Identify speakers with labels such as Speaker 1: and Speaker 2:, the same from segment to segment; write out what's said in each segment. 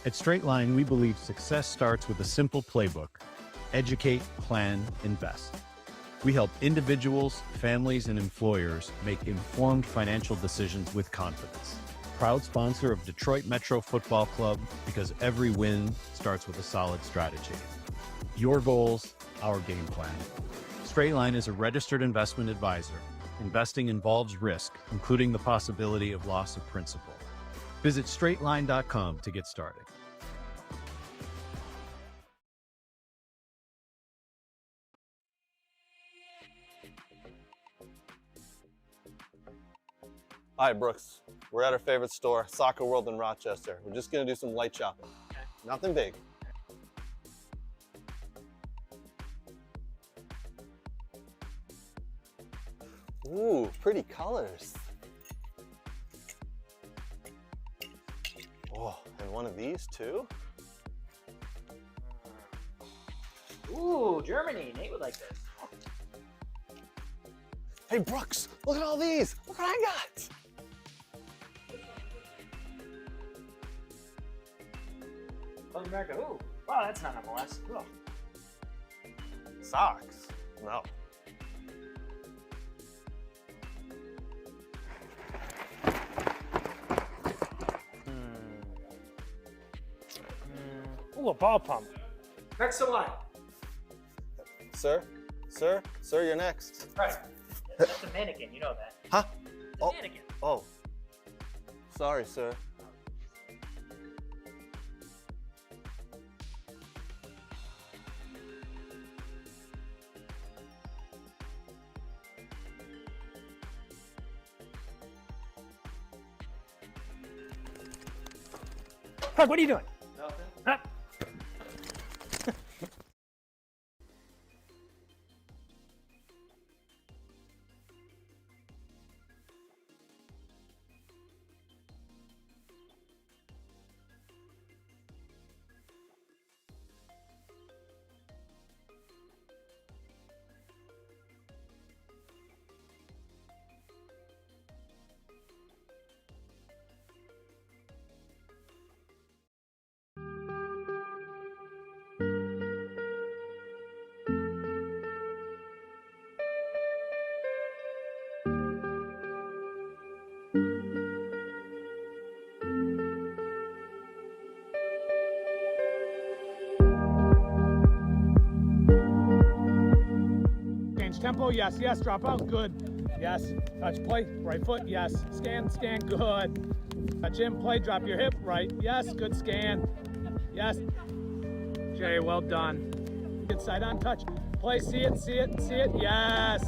Speaker 1: At Straight Line, we believe success starts with a simple playbook: educate, plan, invest. We help individuals, families, and employers make informed financial decisions with confidence. Proud sponsor of Detroit Metro Football Club, because every win starts with a solid strategy. Your goals, our game plan. Straight Line is a registered investment advisor. Investing involves risk, including the possibility of loss of principal. Visit straightline.com to get started.
Speaker 2: Hi, Brooks. We're at our favorite store, Soccer World in Rochester. We're just gonna do some light shopping. Okay. Nothing big. Ooh, pretty colors. Oh, and one of these too?
Speaker 3: Ooh, Germany. Nate would like this.
Speaker 2: Hey, Brooks, look at all these. Look what I got.
Speaker 3: South America. Ooh, wow, that's not MLS. Cool.
Speaker 2: Socks? No.
Speaker 3: Ooh, a ball pump. Next in line.
Speaker 2: Sir, you're next.
Speaker 3: Right. That's a mannequin, you know that.
Speaker 2: Huh?
Speaker 3: Oh. Mannequin.
Speaker 2: Oh. Sorry, sir.
Speaker 3: Hug, what are you doing?
Speaker 2: Nothing.
Speaker 3: Huh?
Speaker 4: Tempo, yes, drop out, good. Yes, touch play, right foot, yes. Scan, good. Touch in, play, drop your hip, right, yes, good scan. Yes. Jay, well done. Inside on touch, play, see it, yes.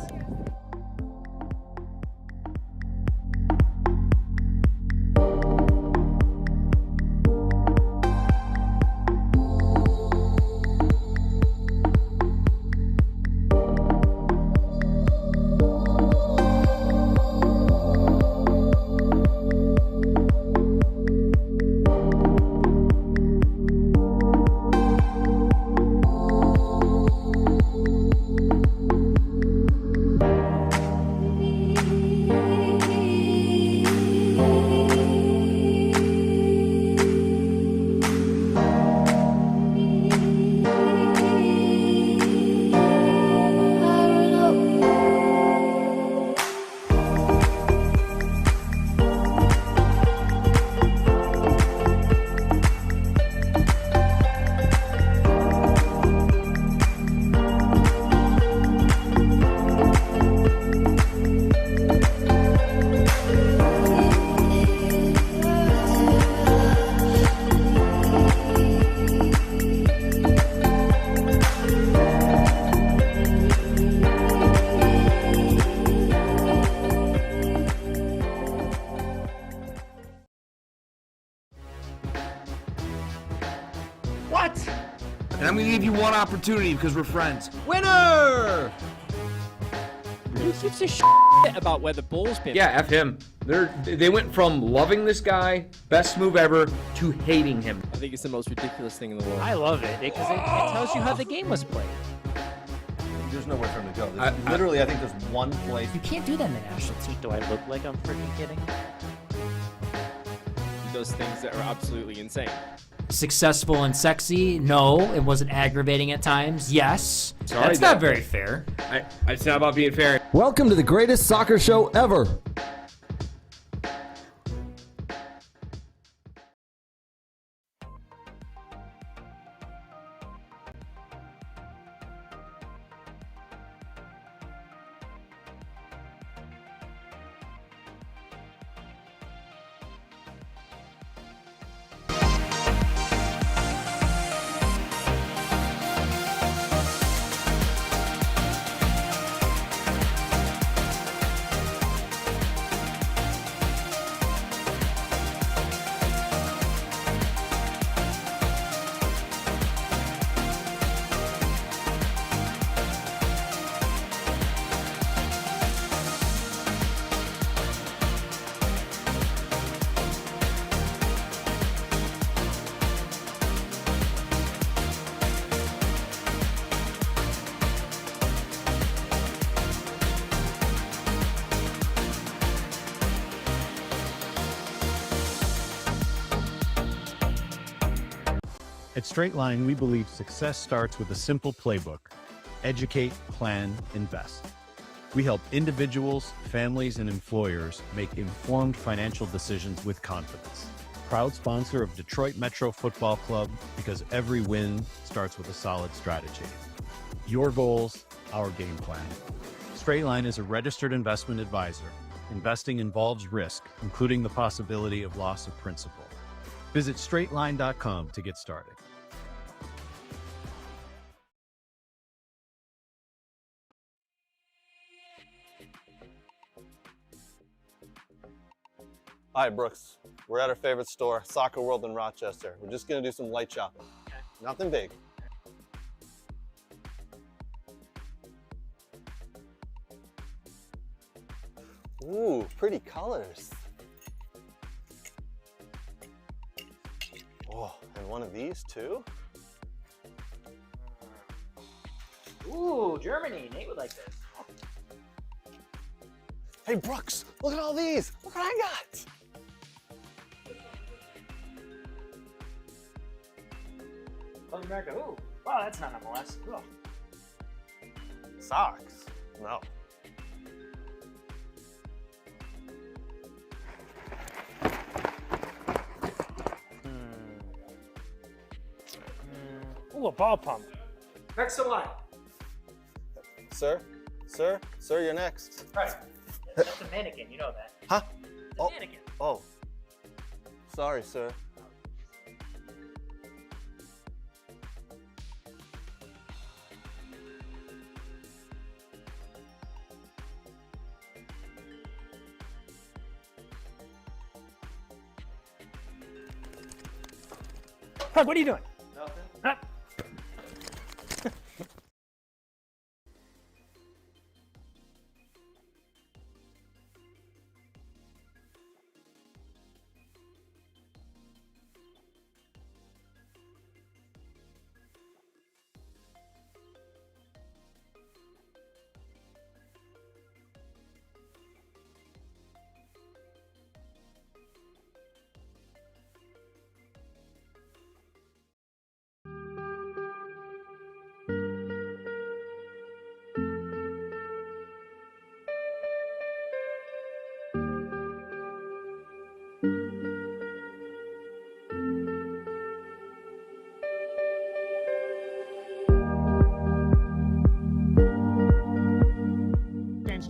Speaker 5: What? And I'm gonna give you one opportunity because we're friends.
Speaker 6: Winner! Who gives a shit about where the Bulls been?
Speaker 7: Yeah, F him. They went from loving this guy, best move ever, to hating him.
Speaker 6: I think it's the most ridiculous thing in the world.
Speaker 3: I love it because it tells you how the game was played.
Speaker 8: There's nowhere for him to go. Literally, I think there's one place.
Speaker 3: You can't do that in the national team. Do I look like I'm freaking kidding?
Speaker 6: Those things that are absolutely insane.
Speaker 9: successful and sexy? No. It wasn't aggravating at times? Yes.
Speaker 7: Sorry,
Speaker 9: That's not very fair.
Speaker 7: It's not about being fair.
Speaker 10: Welcome to the greatest soccer show ever.
Speaker 1: At Straight Line, we believe success starts with a simple playbook: educate, plan, invest. We help individuals, families, and employers make informed financial decisions with confidence. Proud sponsor of Detroit Metro Football Club, because every win starts with a solid strategy. Your goals, our game plan. Straight Line is a registered investment advisor. Investing involves risk, including the possibility of loss of principal. Visit straightline.com to get started.
Speaker 2: Hi, Brooks. We're at our favorite store, Soccer World in Rochester. We're just gonna do some light shopping. Nothing big. Ooh, pretty colors. Oh, and one of these too?
Speaker 3: Ooh, Germany. Nate would like this.
Speaker 2: Hey, Brooks, look at all these. Look what I got.
Speaker 3: South America. Ooh, wow, that's not MLS. Cool.
Speaker 2: Socks? No.
Speaker 3: Ooh, a ball pump. Next to line.
Speaker 2: Sir, you're next.
Speaker 3: Right. That's a mannequin, you know that.
Speaker 2: Huh?
Speaker 3: It's a mannequin.
Speaker 2: Oh. Sorry, sir.
Speaker 3: Doug, what are you doing?
Speaker 2: Nothing.
Speaker 3: Huh?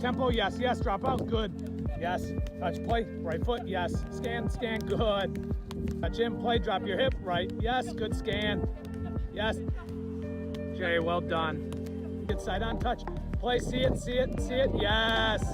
Speaker 4: Tempo, yes, yes, drop out, good. Yes, touch play, right foot, yes. Scan, good. Touch in, play, drop your hip, right, yes, good scan. Yes. Jay, well done. Get side on touch. Play, see it, yes.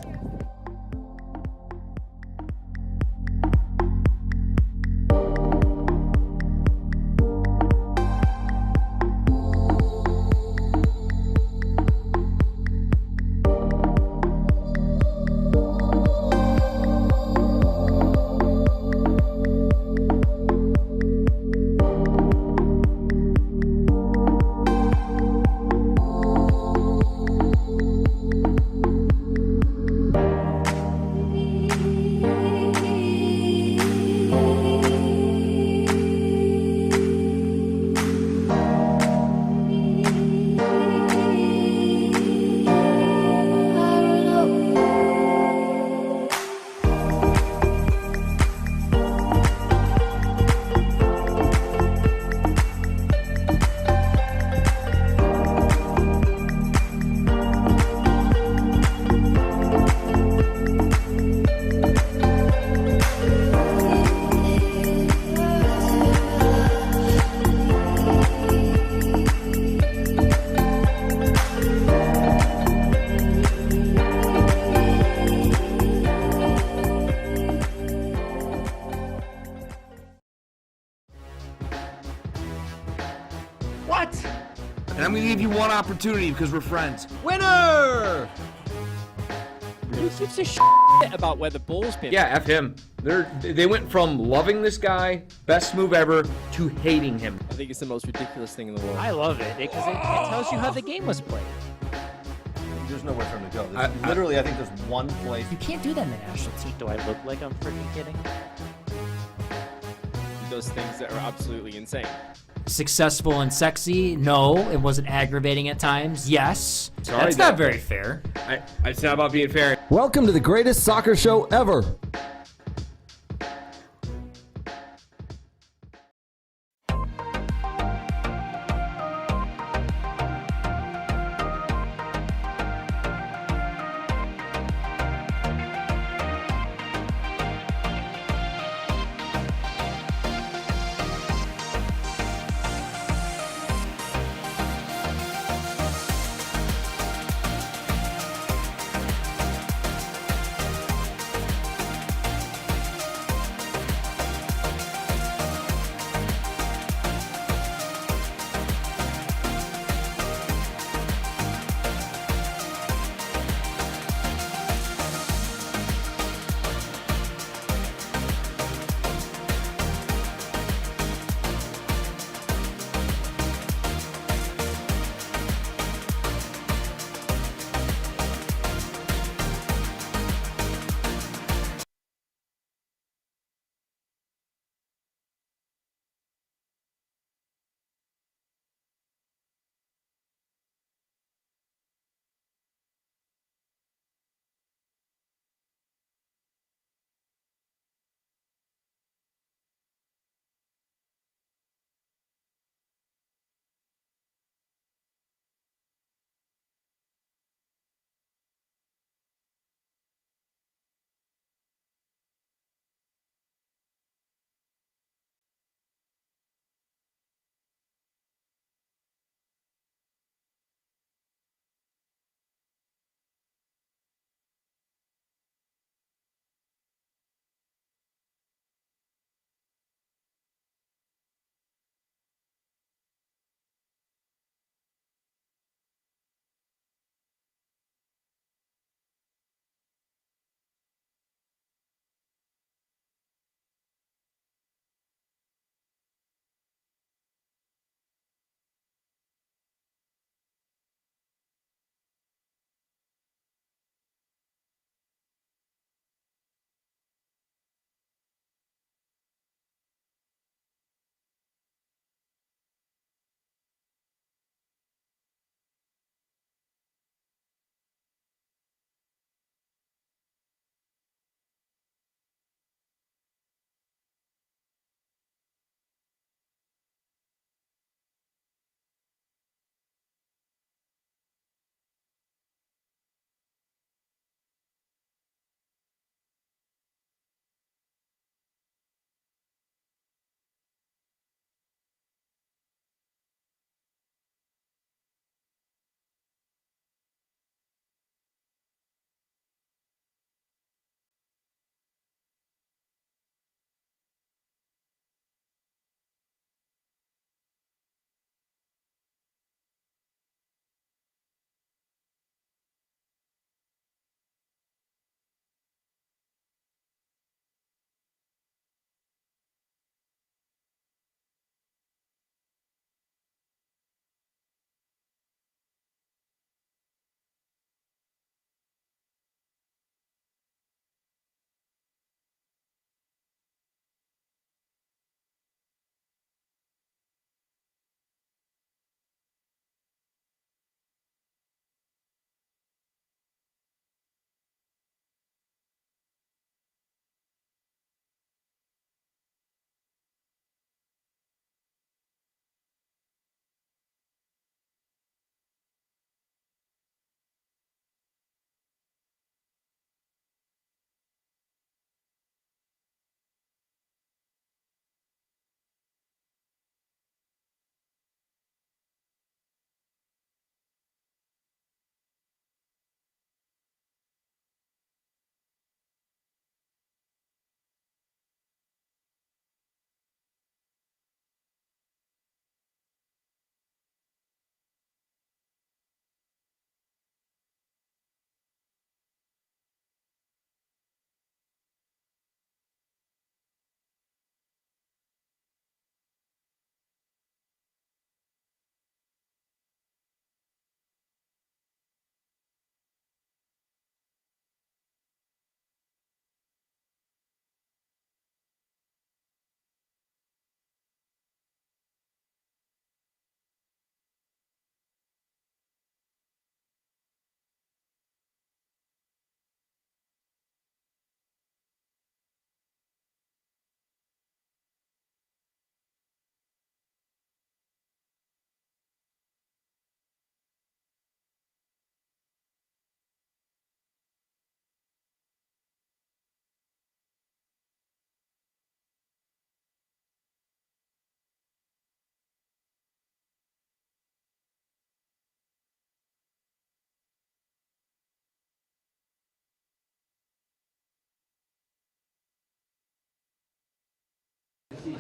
Speaker 5: What? And I'm gonna give you one opportunity because we're friends.
Speaker 10: Winner!
Speaker 6: Who gives a about whether Bulls pin?
Speaker 7: Yeah, F him. They went from loving this guy, best move ever, to hating him.
Speaker 6: I think it's the most ridiculous thing in the world.
Speaker 3: I love it because it tells you how the game was played.
Speaker 8: There's nowhere for him to go. Literally, I think there's one place.
Speaker 9: You can't do that in the national team.
Speaker 3: Do I look like I'm freaking kidding?
Speaker 6: Those things that are absolutely insane.
Speaker 9: Successful and sexy? No. It wasn't aggravating at times? Yes.
Speaker 7: Sorry,
Speaker 9: That's not
Speaker 7: Dad.
Speaker 9: very fair.
Speaker 7: It's not about being fair.
Speaker 10: Welcome to the greatest soccer show ever.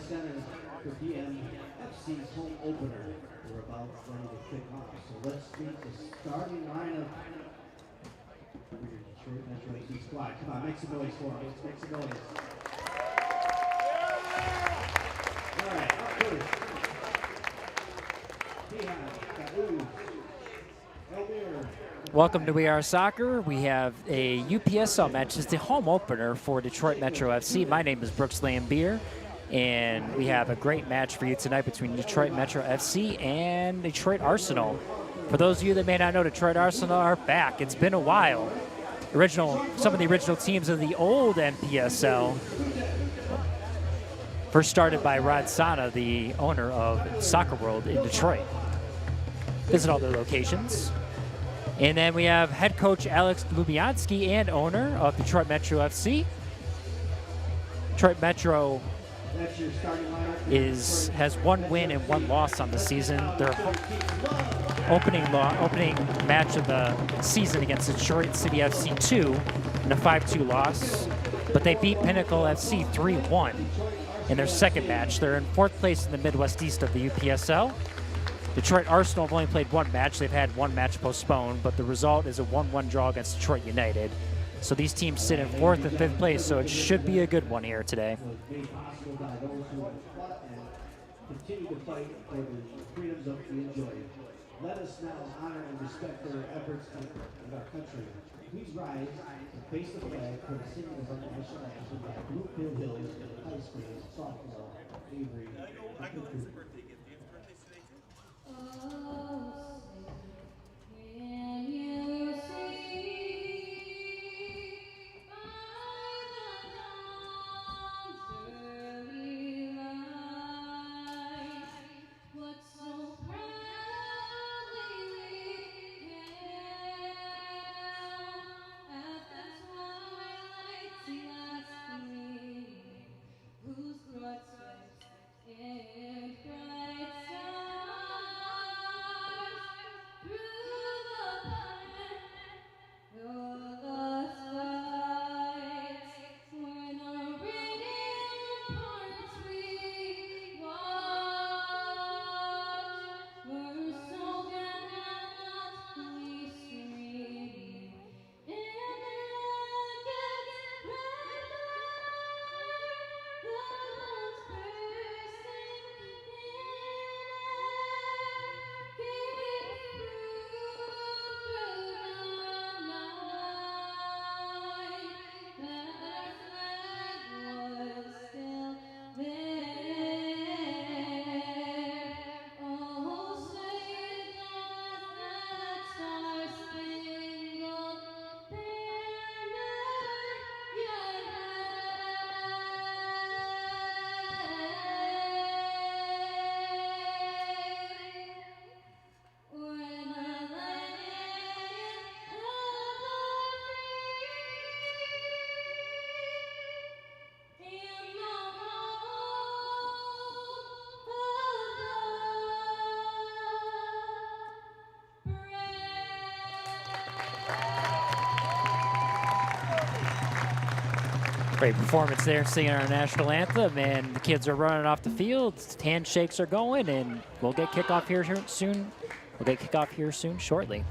Speaker 11: Center for DMFC's home opener. We're about ready to kick off. So let's meet the starting lineup for your Detroit Metro FC squad. Come on, make some noise for us. Make some noise. All right, up first.
Speaker 6: Welcome to We Are Soccer. We have a UPSL match. It's the home opener for Detroit Metro FC. My name is Brooks Lambier, and we have a great match for you tonight between Detroit Metro FC and Detroit Arsenal. For those of you that may not know, Detroit Arsenal are back. It's been a while. Some of the original teams of the old NPSL, first started by Rod Sana, the owner of Soccer World in Detroit. Visit all their locations. And then we have head coach Alex Lubianski and owner of Detroit Metro FC. Detroit Metro has 1 win and 1 loss on the season. Their opening match of the season against Detroit City FC 2 in a 5-2 loss. But they beat Pinnacle FC 3-1 in their second match. They're in 4th place in the Midwest East of the UPSL. Detroit Arsenal have only played 1 match. They've had 1 match postponed, but the result is a 1-1 draw against Detroit United. So these teams sit in 4th and 5th place, so it should be a good one here today.
Speaker 11: Continue to fight for the freedoms of the enjoyed. Let us now honor and respect their efforts in our country. Please rise and face the flag for the singing of our national anthem by Bluefield Hills High School sophomore Avery.
Speaker 6: Great performance there, singing our national anthem, and the kids are running off the field. Handshakes are going, and we'll get kickoff here soon. We'll get kickoff here soon, shortly.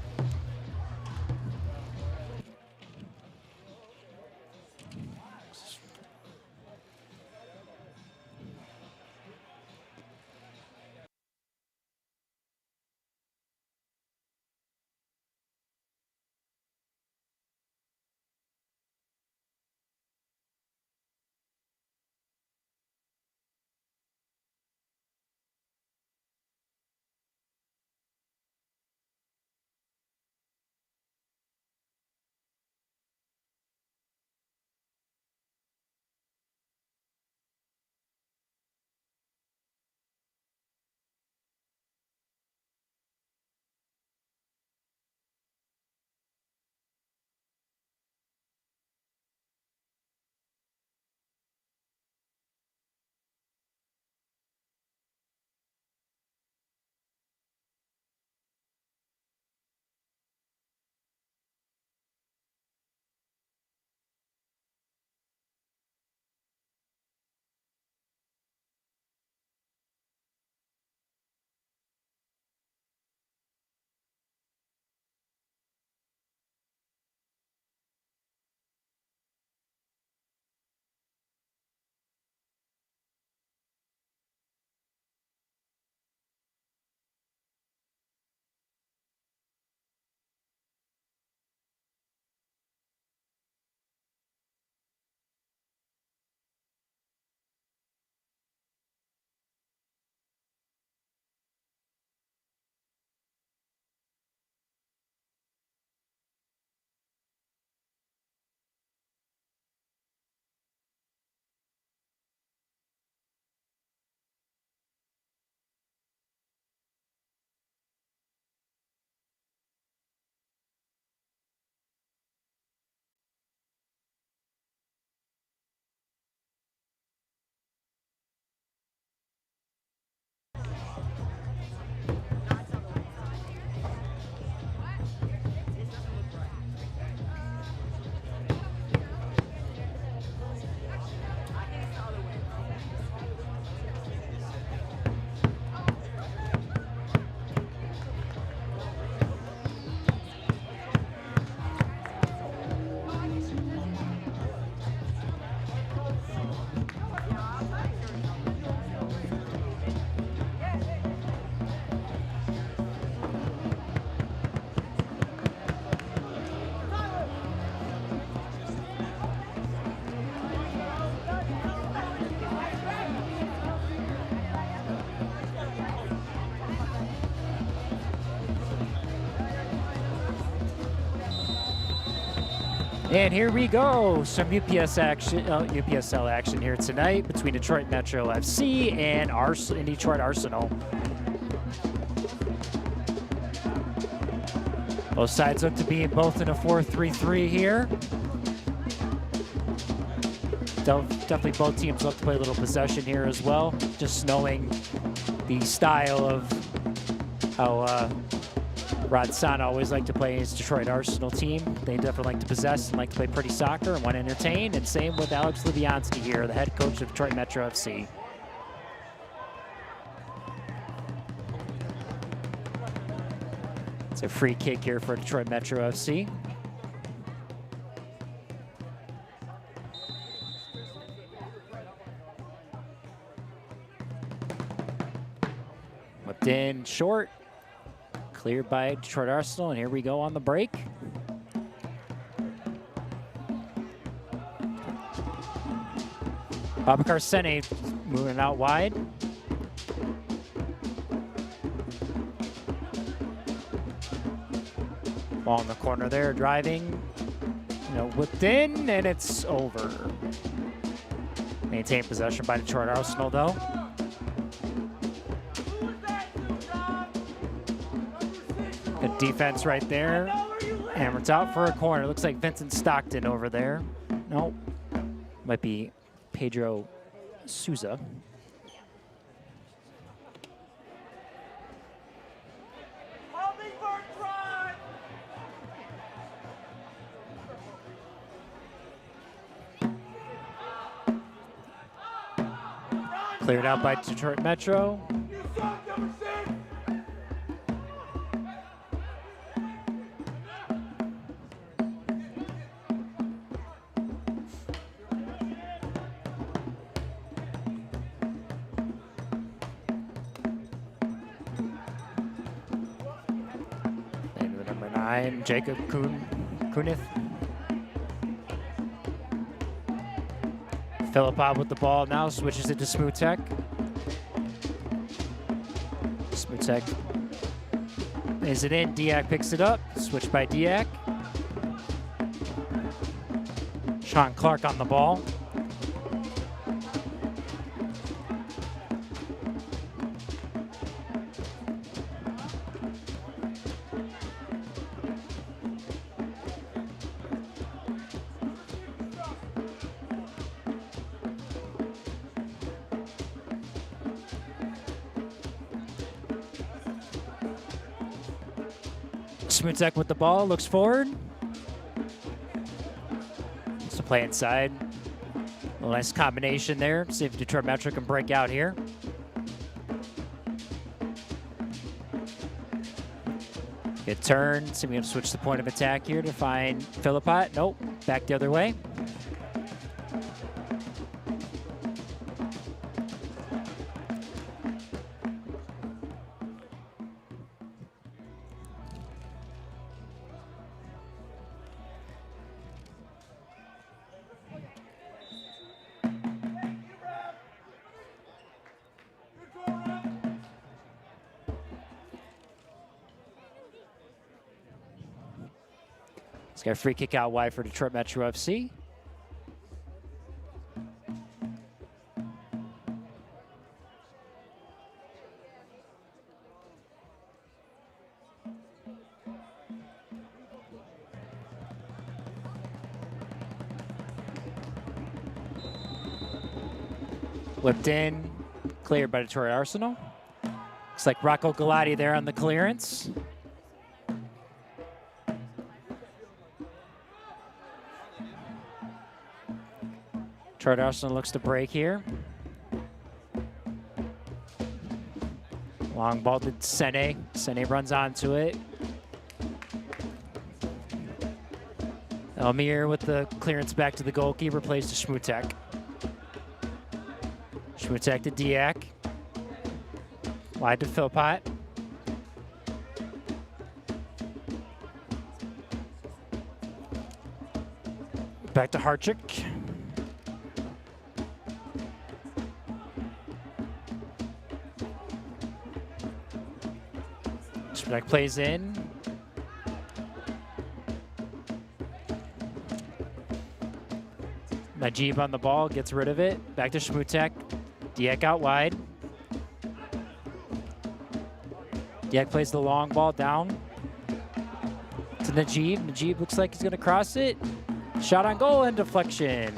Speaker 6: And here we go, some UPSL action here tonight between Detroit Metro FC and Detroit Arsenal. Both sides look to be both in a 4-3-3 here. Definitely both teams look to play a little possession here as well, just knowing the style of how Rod Son always liked to play his Detroit Arsenal team. They definitely like to possess and like to play pretty soccer and want to entertain, and same with Alex Liviansky here, the head coach of Detroit Metro FC. It's a free kick here for Detroit Metro FC. Whipped in short. Cleared by Detroit Arsenal, and here we go on the break. Babakar Sene moving out wide. Ball in the corner there, driving. Whipped in, and it's over. Maintained possession by Detroit Arsenal, though. Good defense right there. And it's out for a corner. Looks like Vincent Stockton over there. Nope. Might be Pedro Souza. Cleared out by Detroit Metro. Number 9, Jacob Kunith. Philippov with the ball now, switches it to Smutek. Smutek is it in, Diak picks it up, switch by Diak. Sean Clark on the ball. Smutek with the ball, looks forward. Just a play inside. A nice combination there. See if Detroit Metro can break out here. Good turn. See if we can switch the point of attack here to find Philippot. Nope, back the other way. It's got a free kick out wide for Detroit Metro FC. Whipped in, cleared by Detroit Arsenal. Looks like Rocco Galati there on the clearance. Detroit Arsenal looks to break here. Long ball to Sene. Sene runs onto it. Elmir with the clearance back to the goalkeeper, plays to Smutek. Smutek to Diak. Wide to Philpott. Back to Harchik. Smutek plays in. Najib on the ball, gets rid of it. Back to Schmutek. Diek out wide. Diek plays the long ball down to Najib. Najib looks like he's going to cross it. Shot on goal and deflection.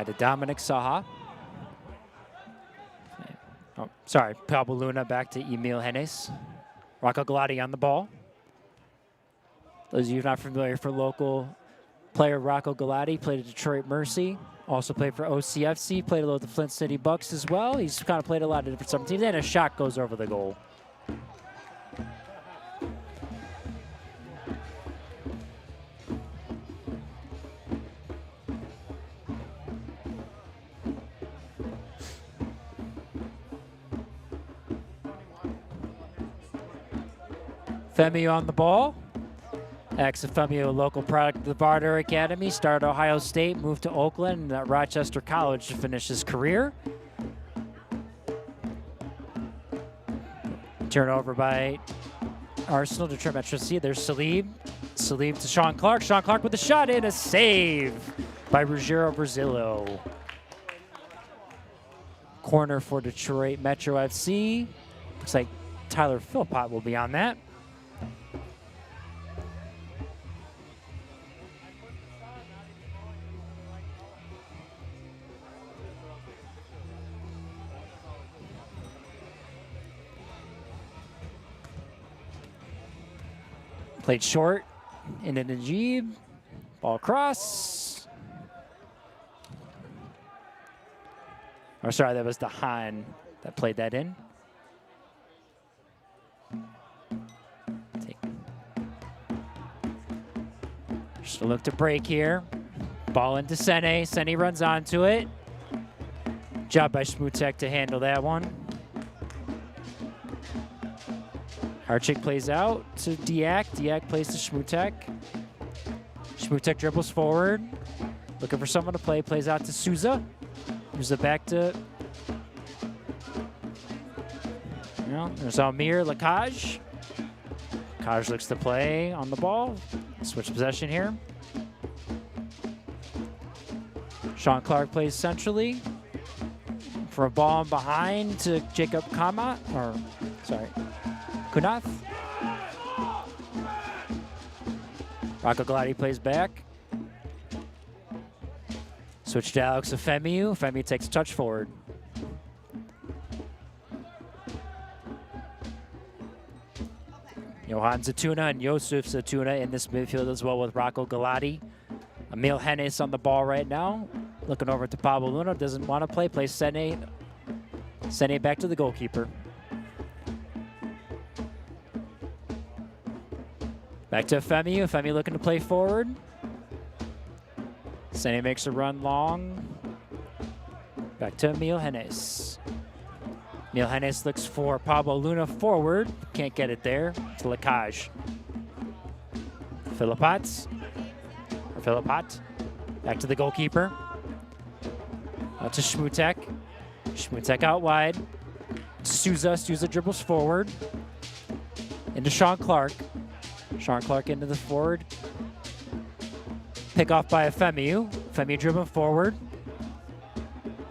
Speaker 6: To Dominic Saha. Oh, sorry, Pablo Luna back to Emil Hennes. Rocco Galati on the ball. Those of you not familiar, for local player Rocco Galati, played at Detroit Mercy. Also played for OCFC, played a little at the Flint City Bucks as well. He's kind of played a lot of different teams, and a shot goes over the goal. Femio on the ball. Ex-Femio, local product of the Barter Academy. Started at Ohio State, moved to Oakland and at Rochester College to finish his career. Turnover by Arsenal. Detroit Metro C. There's Salib. Salib to Sean Clark. Sean Clark with a shot in. A save by Ruggiero Brazillo. Corner for Detroit Metro FC. Looks like Tyler Philpott will be on that. Played short into Najib. Ball across. Or sorry, that was Dahan that played that in. Just a look to break here. Ball into Sene. Sene runs onto it. Job by Schmutek to handle that one. Harchik plays out to Diak. Diak plays to Schmutek. Schmutek dribbles forward. Looking for someone to play. Plays out to Souza. Souza back to... there's Almir Lakaj. Lakaj looks to play on the ball. Switch possession here. Sean Clark plays centrally. For a ball behind to Jacob Kama. Kunath. Rocco Galati plays back. Switch to Alex Efemiu. Efemiu takes a touch forward. Johan Zatuna and Yosef Zatuna in this midfield as well with Rocco Galati. Emil Hennes on the ball right now. Looking over to Pablo Luna. Doesn't want to play. Plays Sene. Sene back to the goalkeeper. Back to Efemiu. Efemiu looking to play forward. Sene makes a run long. Back to Emil Hennes. Emil Hennes looks for Pablo Luna forward. Can't get it there. To Lakaj. Philippat. Back to the goalkeeper. Out to Schmutek. Schmutek out wide. Souza. Souza dribbles forward. Into Sean Clark. Sean Clark into the forward. Pick off by Efemiu. Efemiu dribbling forward.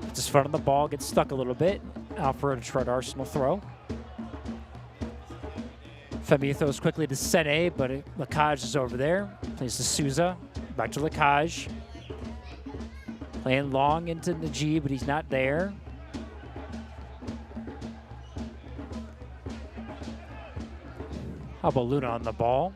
Speaker 6: Puts his foot on the ball, gets stuck a little bit. Out for a Detroit Arsenal throw. Efemiu throws quickly to Sene, but Lakaj is over there. Plays to Souza. Back to Lakaj. Playing long into Najib, but he's not there. How about Luna on the ball?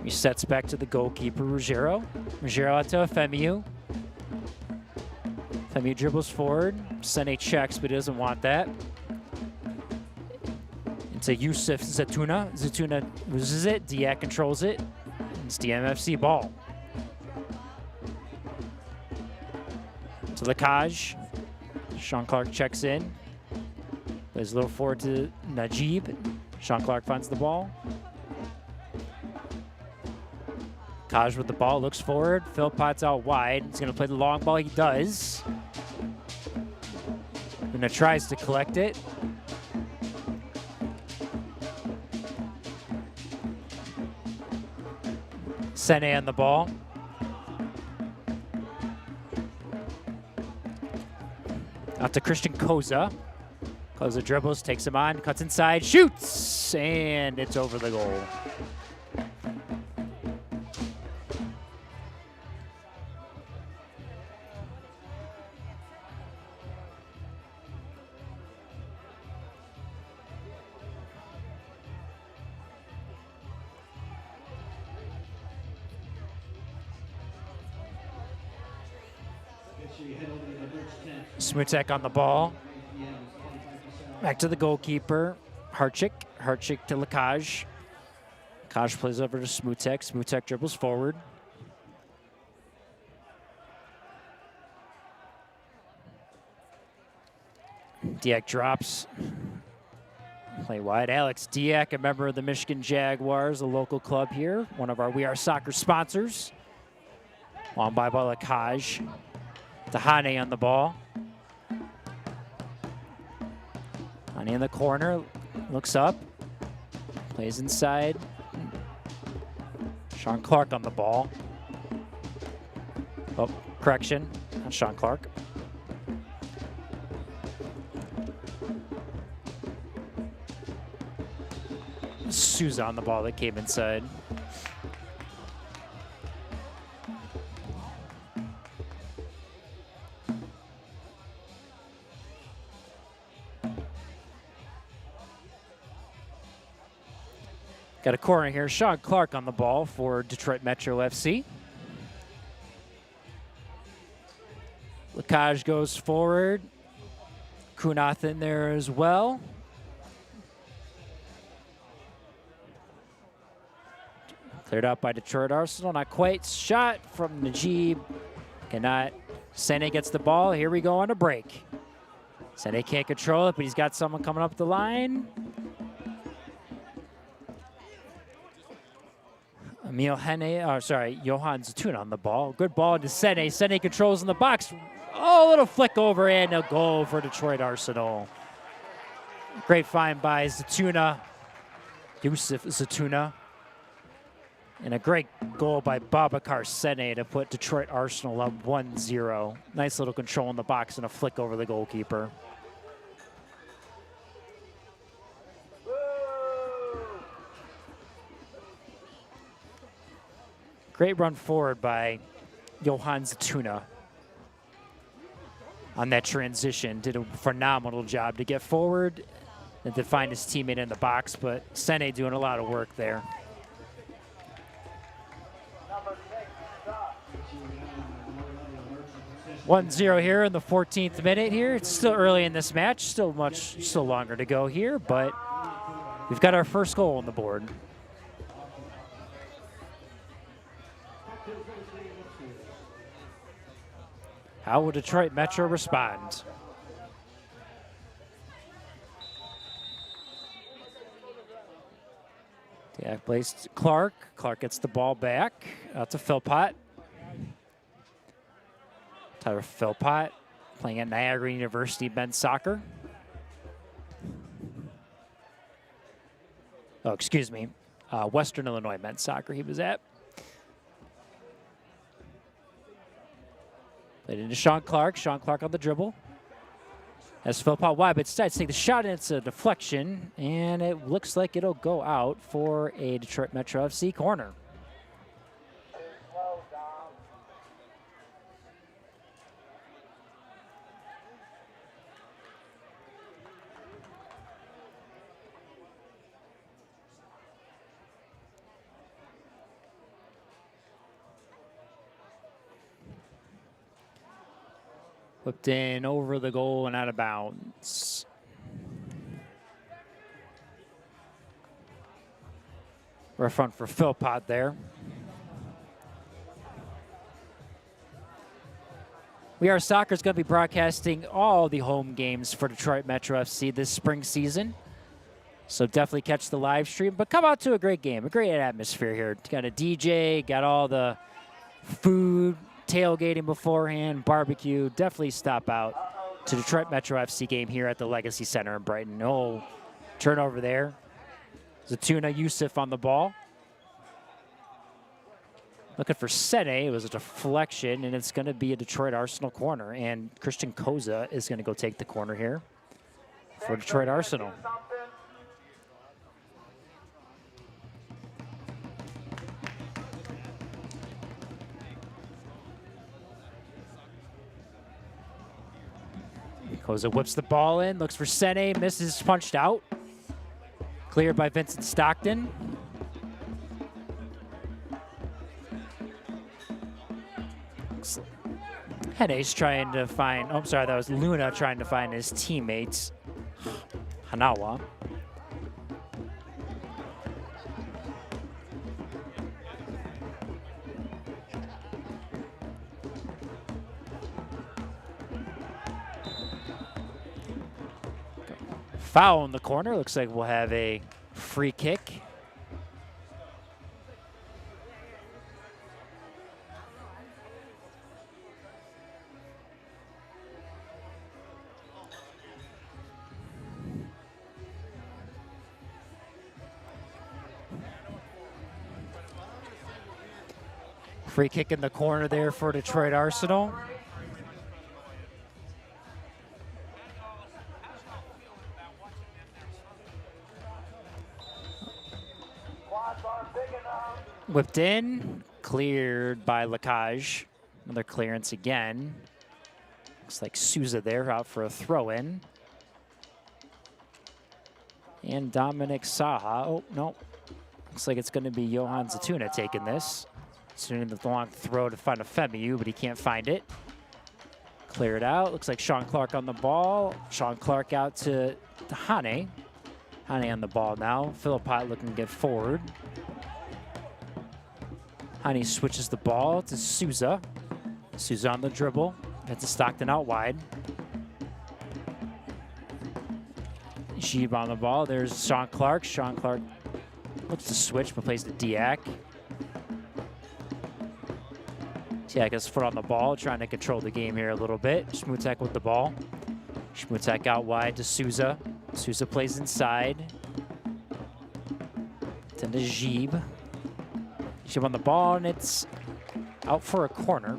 Speaker 6: He sets back to the goalkeeper, Ruggiero. Ruggiero out to Efemiu. Efemiu dribbles forward. Sene checks, but he doesn't want that. Into Yusuf Zatuna. Zatuna loses it. Diak controls it. It's DMFC ball. To Lakaj. Sean Clark checks in. Plays a little forward to Najib. Sean Clark finds the ball. Kaj with the ball, looks forward. Philpott's out wide. He's going to play the long ball. He does. Luna tries to collect it. Sene on the ball. Out to Christian Koza. Koza dribbles, takes him on, cuts inside, shoots, and it's over the goal. Smutek on the ball. Back to the goalkeeper. Harchik. Harchik to Lakaj. Lakaj plays over to Smutek. Smutek dribbles forward. Diak drops. Play wide. Alex Diak, a member of the Michigan Jaguars, a local club here. One of our We Are Soccer sponsors. Long by Lakaj. Tahane on the ball. Tahane in the corner, looks up, plays inside. Sean Clark on the ball. Oh, correction, not Sean Clark. Souza on the ball that came inside. Got a corner here. Sean Clark on the ball for Detroit Metro FC. Lakaj goes forward. Kunath in there as well. Cleared out by Detroit Arsenal. Not quite. Shot from Najib. Cannot. Sene gets the ball. Here we go on a break. Sene can't control it, but he's got someone coming up the line. Johan Zatuna on the ball. Good ball to Sene. Sene controls in the box. Oh, a little flick over and a goal for Detroit Arsenal. Great find by Zatuna, Yusuf Zatuna. And a great goal by Babakar Sene to put Detroit Arsenal up 1-0. Nice little control in the box and a flick over the goalkeeper. Great run forward by Johan Zatuna on that transition. Did a phenomenal job to get forward and to find his teammate in the box, but Sene doing a lot of work there. One 0 here in the 14th minute here. It's still early in this match, still longer to go here, but we've got our first goal on the board. How will Detroit Metro respond? Yeah, plays Clark. Clark gets the ball back. Out to Philpott. Tyler Philpott playing at Niagara University men's soccer. Oh, excuse me. Western Illinois men's soccer he was at. Played into Sean Clark. Sean Clark on the dribble. As Philpott wide, but decides to take the shot, and it's a deflection, and it looks like it'll go out for a Detroit Metro FC corner. Whipped in over the goal and out of bounds. We're front for Philpott there. We Are Soccer is going to be broadcasting all the home games for Detroit Metro FC this spring season. So definitely catch the live stream, but come out to a great game, a great atmosphere here. Got a DJ, got all the food, tailgating beforehand, barbecue. Definitely stop out to Detroit Metro FC game here at the Legacy Center in Brighton. Oh, turnover there. Zatuna Youssef on the ball. Looking for Sene. It was a deflection, and it's going to be a Detroit Arsenal corner. And Christian Koza is going to go take the corner here for Detroit Arsenal. Koza whips the ball in, looks for Sene, misses, punched out. Cleared by Vincent Stockton. Hene's trying to find, oh, I'm sorry, that was Luna trying to find his teammates. Hanawa. Foul in the corner. Looks like we'll have a free kick. Free kick in the corner there for Detroit Arsenal. Whipped in, cleared by Lacage. Another clearance again. Looks like Souza there out for a throw-in. And Dominic Saha, oh, no. Looks like it's gonna be Johan Zatuna taking this. Zatuna the long throw to find a Femiu, but he can't find it. Clear it out, looks like Sean Clark on the ball. Sean Clark out to Hane. Hane on the ball now. Philippot looking to get forward. Hane switches the ball to Souza. Souza on the dribble. Vincent Stockton out wide. Jeeb on the ball. There's Sean Clark. Sean Clark looks to switch, but plays to Diak. Diak has foot on the ball, trying to control the game here a little bit. Schmutek with the ball. Schmutek out wide to Souza. Souza plays inside. Then to Jeeb. Jeeb on the ball, and it's out for a corner.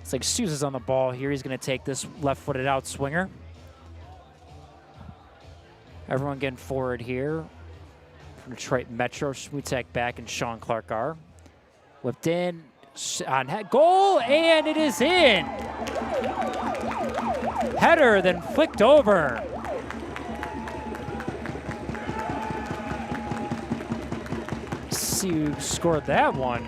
Speaker 6: It's like Souza's on the ball here. He's going to take this left-footed out swinger. Everyone getting forward here. From Detroit Metro, Schmutek back and Sean Clark are. Whipped in, on goal, and it is in. Header, then flicked over. Let's see who scored that one.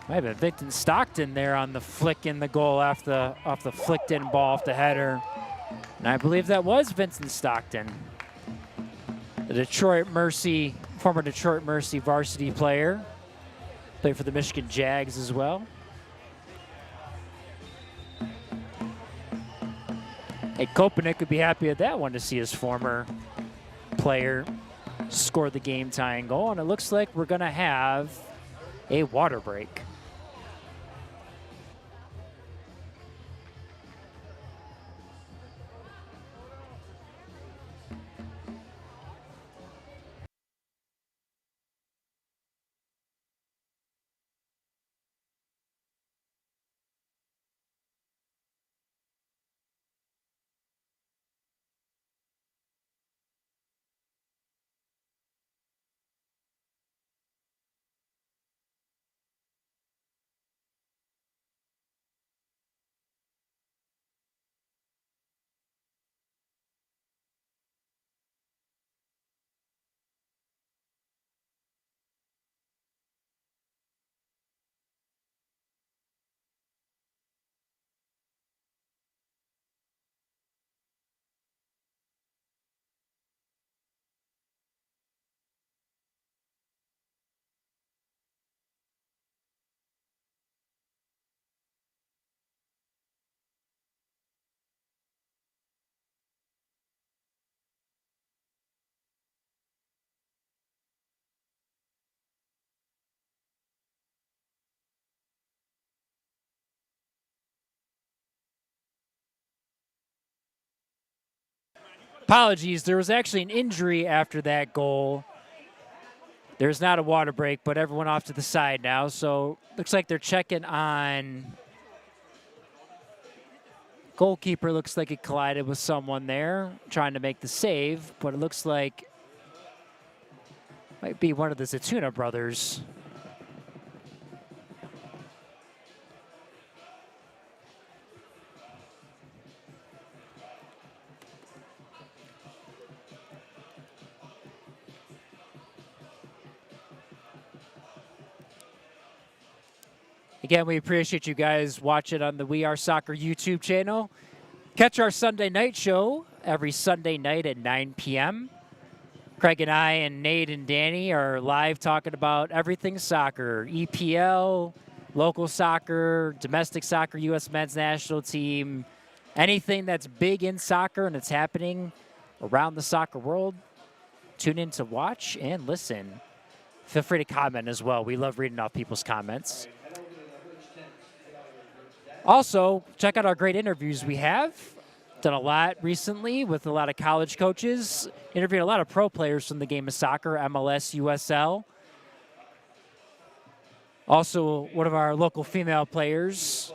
Speaker 6: Might have been Vincent Stockton there on the flick in the goal off the flicked in ball off the header. And I believe that was Vincent Stockton, the Detroit Mercy, former Detroit Mercy varsity player. Played for the Michigan Jags as well. Hey, Kopanik would be happy at that one to see his former player score the game-tying goal. And it looks like we're going to have a water break. Apologies, there was actually an injury after that goal. There's not a water break, but everyone off to the side now. So looks like they're checking on goalkeeper. Looks like he collided with someone there, trying to make the save, but it looks like might be one of the Zatuna brothers. Again, we appreciate you guys watching on the We Are Soccer YouTube channel. Catch our Sunday night show every Sunday night at 9 p.m. Craig and I and Nate and Danny are live talking about everything soccer, EPL, local soccer, domestic soccer, U.S. men's national team, anything that's big in soccer and it's happening around the soccer world. Tune in to watch and listen. Feel free to comment as well. We love reading off people's comments. Also, check out our great interviews we have. Done a lot recently with a lot of college coaches. Interviewed a lot of pro players from the game of soccer, MLS, USL. Also, one of our local female players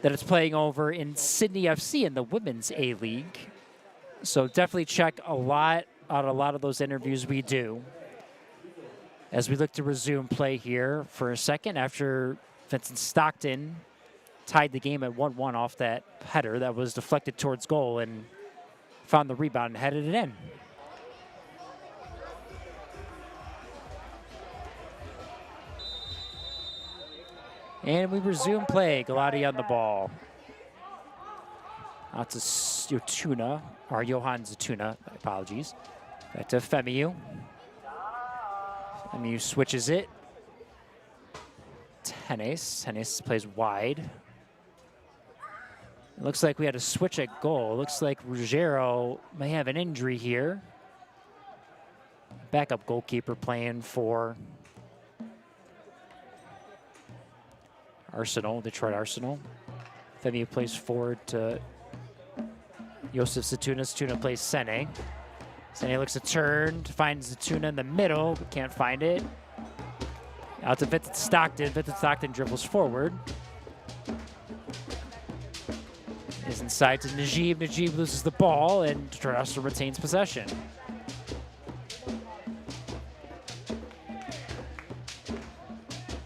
Speaker 6: that is playing over in Sydney FC in the Women's A-League. So definitely check a lot out a lot of those interviews we do as we look to resume play here for a second after Vincent Stockton tied the game at 1-1 off that header that was deflected towards goal and found the rebound and headed it in. And we resume play. Galati on the ball. Out to Zatuna, or Johan Zatuna, apologies. Back to Femiu. Femiu switches it. Tennis plays wide. It looks like we had a switch at goal. Looks like Ruggiero may have an injury here. Backup goalkeeper playing for Arsenal, Detroit Arsenal. Femiu plays forward to Josef Zatuna. Zatuna plays Sene. Sene looks to turn, finds Zatuna in the middle, but can't find it. Out to Vincent Stockton. Vincent Stockton dribbles forward. Is inside to Najib. Najib loses the ball, and Detroit Arsenal retains possession.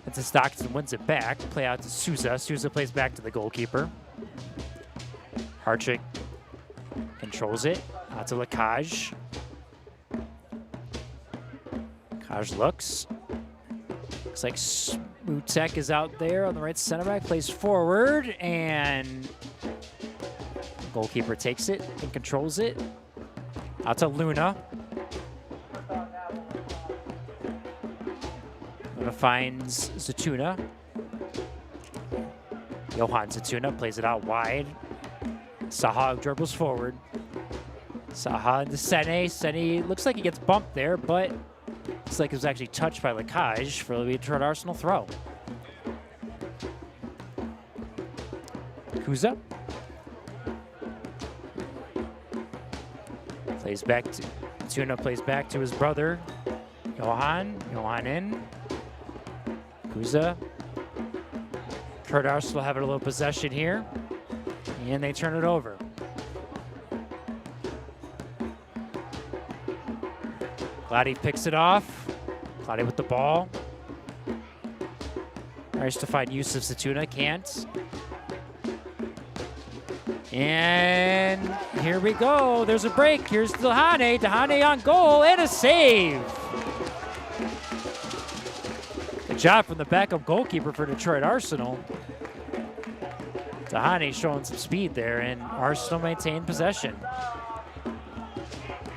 Speaker 6: Vincent Stockton wins it back. Play out to Souza. Souza plays back to the goalkeeper. Hartrick controls it. Out to Lakaj. Lakaj looks. Looks like Smutek is out there on the right center back. Plays forward, and goalkeeper takes it and controls it. Out to Luna. Luna finds Zatuna. Johan Zatuna plays it out wide. Saha dribbles forward. Saha into Sene. Sene looks like he gets bumped there, but looks like it was actually touched by Lakaj for the Detroit Arsenal throw. Kuza. Plays back to Tuna, plays back to his brother, Johan. Johan in. Kuza. Detroit Arsenal having a little possession here, and they turn it over. Glady picks it off. Glady with the ball. Tries to find Yusuf Zatuna, can't. And here we go. There's a break. Here's Dahane. Dahane on goal and a save. Good job from the backup goalkeeper for Detroit Arsenal. Dahane showing some speed there, and Arsenal maintained possession.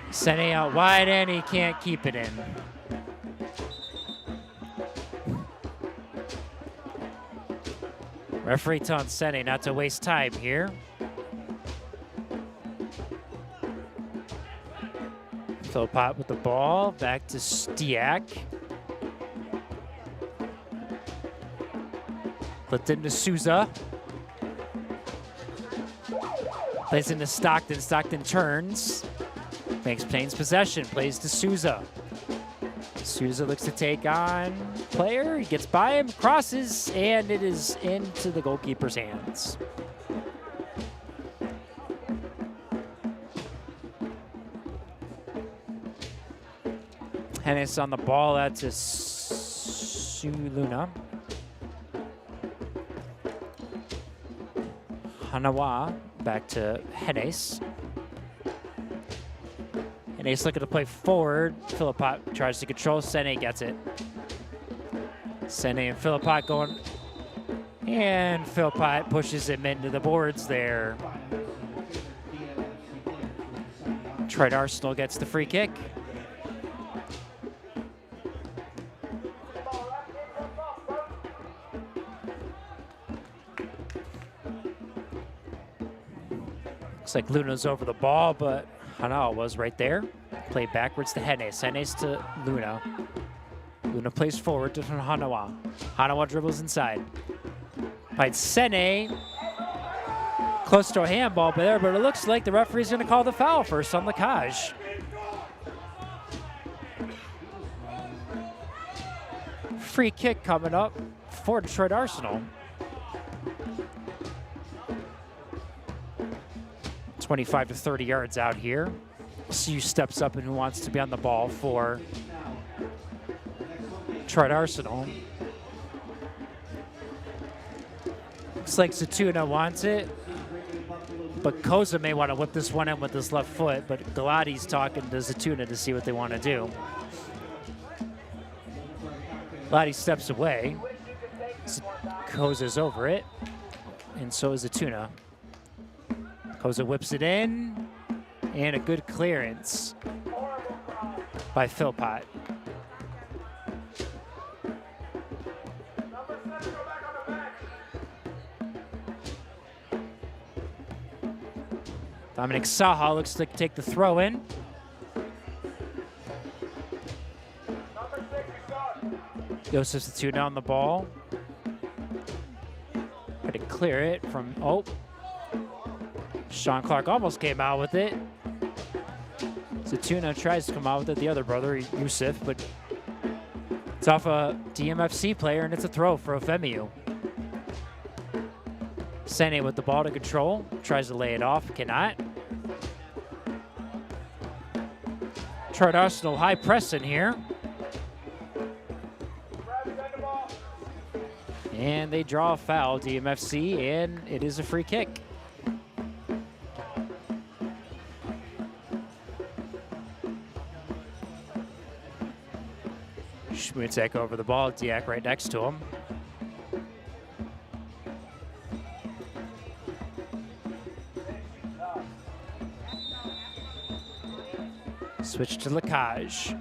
Speaker 6: Sene out wide, and he can't keep it in. Referee telling Sene not to waste time here. Philpott with the ball, back to Stiak. Flipped into Souza. Plays into Stockton. Stockton turns. Maintains possession. Plays to Souza. Souza looks to take on player. He gets by him, crosses, and it is into the goalkeeper's hands. Hennis on the ball. That's a Suluna. Hanawa back to Hennis. Hennis looking to play forward. Philippot tries to control. Sene gets it. Sene and Philippot going. And Philippot pushes him into the boards there. Detroit Arsenal gets the free kick. Looks like Luna's over the ball, but Hanao was right there. Played backwards to Hennes. Hennes to Luna. Luna plays forward to Hanawa. Hanawa dribbles inside. Finds Sene. Close to a handball there, but it looks like the referee's going to call the foul first on Lakaj. Free kick coming up for Detroit Arsenal. 25 to 30 yards out here. See who steps up and who wants to be on the ball for Detroit Arsenal. Looks like Zatuna wants it, but Koza may want to whip this one in with his left foot, but Galati's talking to Zatuna to see what they want to do. Galati steps away. Koza's over it, and so is Zatuna. Koza whips it in, and a good clearance by Philpott. Dominic Saha looks to take the throw in. Joseph Zatuna on the ball. Try to clear it from, Sean Clark almost came out with it. Zatuna tries to come out with it, the other brother, Yusuf, but it's off a DMFC player, and it's a throw for FMU. Sene with the ball to control, tries to lay it off, cannot. Detroit Arsenal high press in here. And they draw a foul, DMFC, and it is a free kick. Schmutzek over the ball, Diak right next to him. Switch to Lakaj.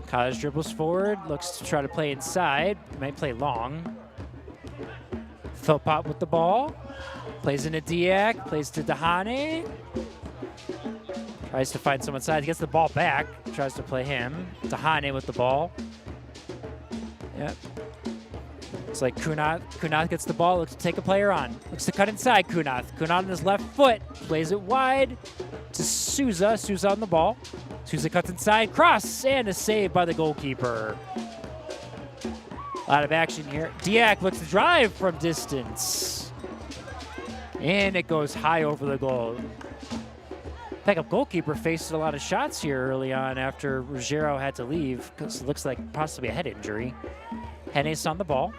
Speaker 6: Lakaj dribbles forward, looks to try to play inside, might play long. Philpott with the ball, plays into Diak, plays to Dahane. Tries to find someone inside, he gets the ball back, tries to play him. Dahane with the ball. Yep. It's like Kunath. Kunath gets the ball, looks to take a player on. Looks to cut inside Kunath. Kunath on his left foot, plays it wide to Souza. Souza on the ball. Souza cuts inside, cross, and a save by the goalkeeper. A lot of action here. Diak looks to drive from distance. And it goes high over the goal. Backup goalkeeper faced a lot of shots here early on after Ruggiero had to leave because it looks like possibly a head injury. Hennes on the ball.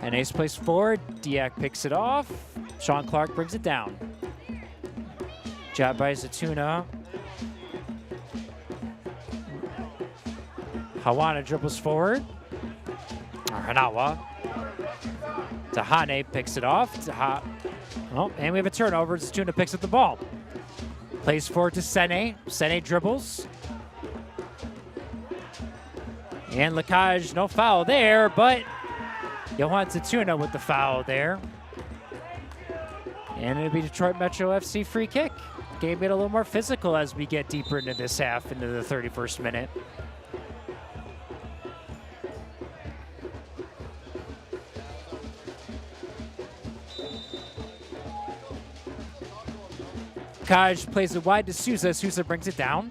Speaker 6: Hennes plays forward. Diak picks it off. Sean Clark brings it down. Job by Zatuna. Hawana dribbles forward. Hanawa. Tahane picks it off. And we have a turnover. Zatuna picks up the ball. Plays forward to Sene. Sene dribbles. And Lakaj, no foul there, but Johan Zatuna with the foul there. And it'll be Detroit Metro FC free kick. Game get a little more physical as we get deeper into this half, into the 31st minute. Kaj plays it wide to Souza. Souza brings it down.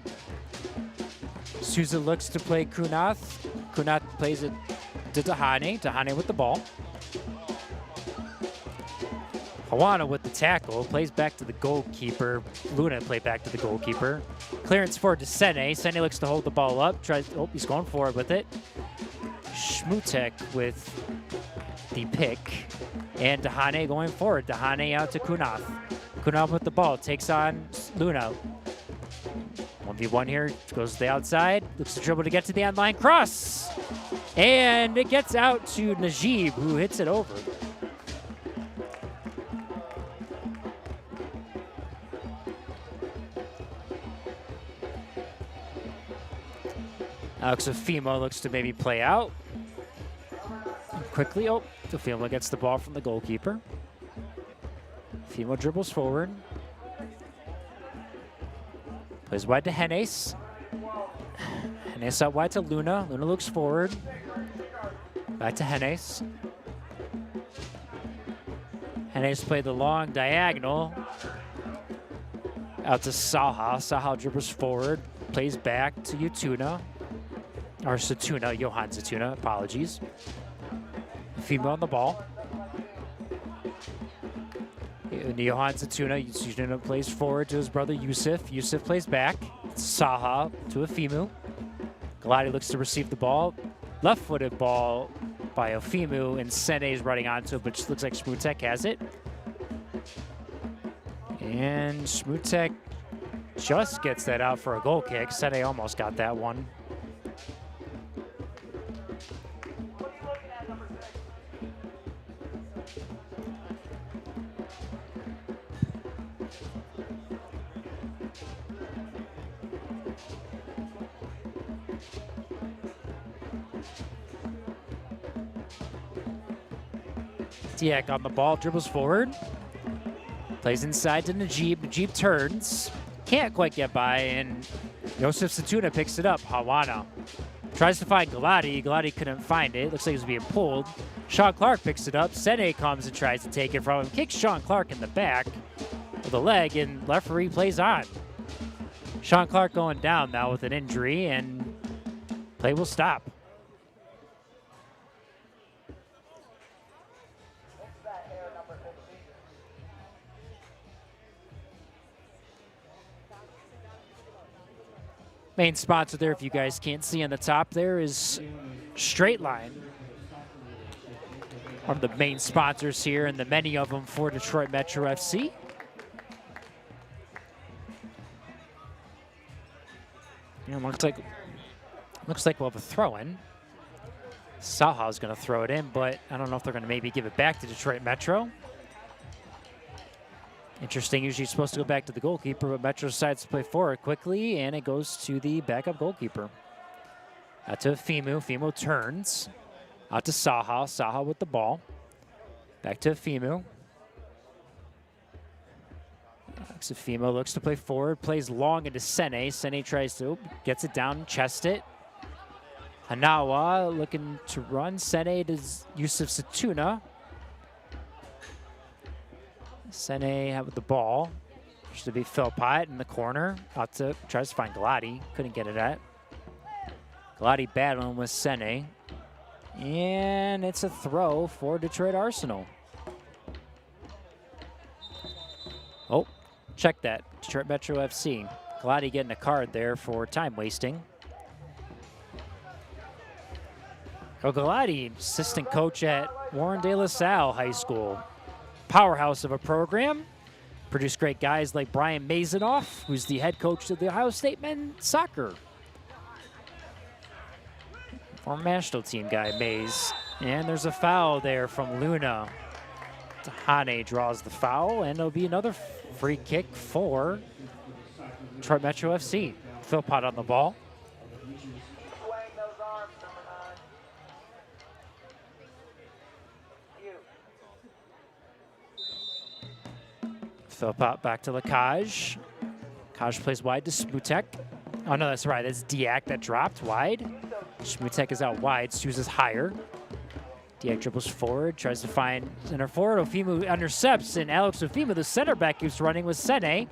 Speaker 6: Souza looks to play Kunath. Kunath plays it to Tahane. Tahane with the ball. Hawana with the tackle. Plays back to the goalkeeper. Luna played back to the goalkeeper. Clearance forward to Sene. Sene looks to hold the ball up. He's going forward with it. Schmutek with the pick. And Tahane going forward. Tahane out to Kunath. Kunath with the ball. Takes on Luna. 1v1 here. Goes to the outside. Looks to dribble to get to the end line. Cross! And it gets out to Najib, who hits it over. Alex Afimo looks to maybe play out. Quickly, Afimo gets the ball from the goalkeeper. Afimo dribbles forward. Plays wide to Hennes. Hennes out wide to Luna. Luna looks forward. Back to Hennes. Hennes played the long diagonal. Out to Saha. Saha dribbles forward. Plays back to Yutuna. Or Satuna, Johan Satuna, apologies. Female on the ball. Johan Satuna plays forward to his brother Yusuf. Yusuf plays back. Saha to Afimu. Galati looks to receive the ball. Left-footed ball by Afimu, and Sene is running onto it, but looks like Schmutek has it. And Schmutek just gets that out for a goal kick. Sene almost got that one. Diak on the ball, dribbles forward. Plays inside to Najib. Najib turns. Can't quite get by, and Josef Satuna picks it up. Hawana tries to find Galati. Galati couldn't find it. Looks like he's being pulled. Sean Clark picks it up. Sene comes and tries to take it from him. Kicks Sean Clark in the back with a leg, and referee plays on. Sean Clark going down now with an injury, and play will stop. Main sponsor there, if you guys can't see on the top there, is Straight Line. One of the main sponsors here, and the many of them for Detroit Metro FC. Looks like we'll have a throw-in. Saha's going to throw it in, but I don't know if they're going to maybe give it back to Detroit Metro. Interesting, usually it's supposed to go back to the goalkeeper, but Metro decides to play forward quickly, and it goes to the backup goalkeeper. Out to Afimu. Afimu turns. Out to Saha. Saha with the ball. Back to Afimu. Afimu looks to play forward, plays long into Sene. Sene tries to, gets it down, chest it. Hanawa looking to run. Sene to Yusuf Satuna. Sene with the ball. Should be Philpott in the corner. Out to, tries to find Galati. Couldn't get it at. Galati battling with Sene. And it's a throw for Detroit Arsenal. Oh, check that. Detroit Metro FC. Galati getting a card there for time wasting. Galati, assistant coach at Warren De La Salle High School. Powerhouse of a program. Produced great guys like Brian Mazanoff, who's the head coach of the Ohio State men's soccer. Former national team guy, Mays. And there's a foul there from Luna. Tahane draws the foul, and it'll be another free kick for Detroit Metro FC. Philpott on the ball. Philpott back to Lakaj. Lakaj plays wide to Smutek. Oh, no, that's right. That's Diak that dropped wide. Smutek is out wide. Souza's higher. Diak dribbles forward, tries to find center forward. Ofimu intercepts, and Alex Ofimu, the center back, keeps running with Sene.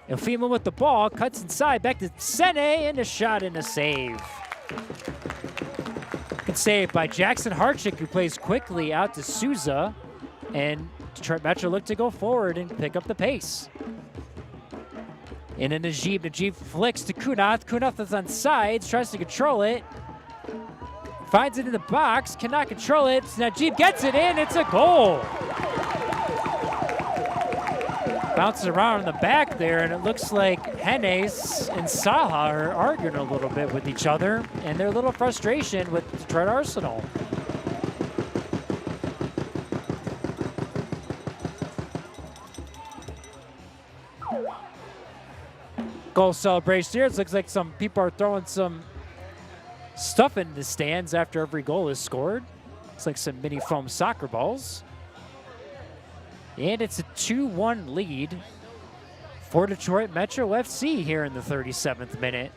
Speaker 6: Efima with the ball, cuts inside, back to Sene, and a shot and a save. Good save by Jackson Harchick, who plays quickly out to Souza, and Detroit Metro look to go forward and pick up the pace. And then Najib flicks to Kunath. Kunath is on sides, tries to control it. Finds it in the box, cannot control it. Najib gets it in, it's a goal. Bounces around in the back there, and it looks like Hennes and Saha are arguing a little bit with each other, and their little frustration with Detroit Arsenal. Goal celebration here. It looks like some people are throwing some stuff in the stands after every goal is scored. It's like some mini foam soccer balls. And it's a 2-1 lead for Detroit Metro FC here in the 37th minute.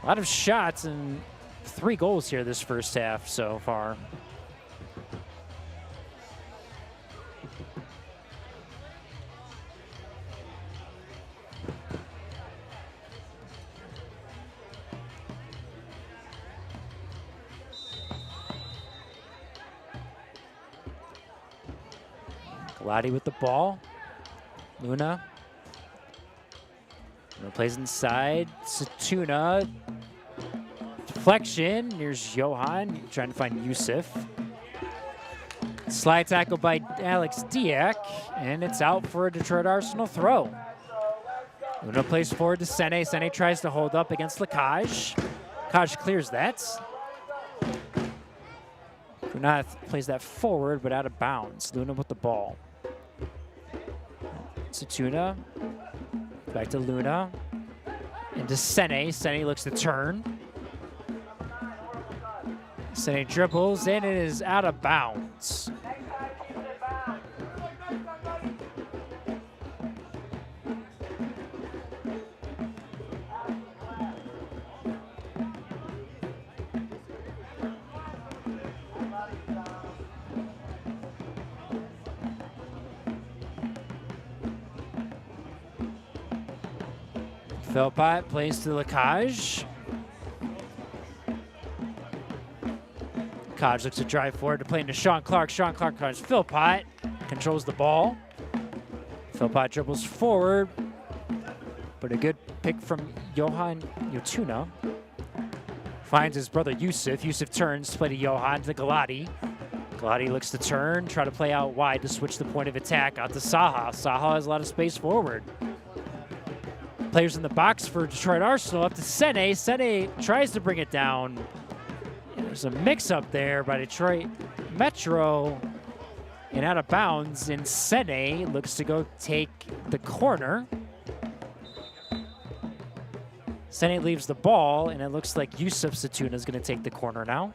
Speaker 6: A lot of shots and 3 goals here this first half so far. Galati with the ball. Luna. Plays inside. Satuna. Deflection. Here's Johan trying to find Yusuf. Slide tackle by Alex Diak. And it's out for a Detroit Arsenal throw. Luna plays forward to Sene. Sene tries to hold up against Lakaj. Lakaj clears that. Kunath plays that forward, but out of bounds. Luna with the ball. Satuna, back to Luna, into Sene. Sene looks to turn. Sene dribbles, and it is out of bounds. Philpott plays to Lakaj. Lakaj looks to drive forward to play into Sean Clark. Sean Clark finds Philpott, controls the ball. Philpott dribbles forward, but a good pick from Johan Yotuna. Finds his brother Yusuf. Yusuf turns to play to Johan to Galati. Galati looks to turn, try to play out wide to switch the point of attack out to Saha. Saha has a lot of space forward. Players in the box for Detroit Arsenal up to Sene. Sene tries to bring it down. There's a mix-up there by Detroit Metro. And out of bounds, and Sene looks to go take the corner. Sene leaves the ball, and it looks like Yusuf Satuna is going to take the corner now.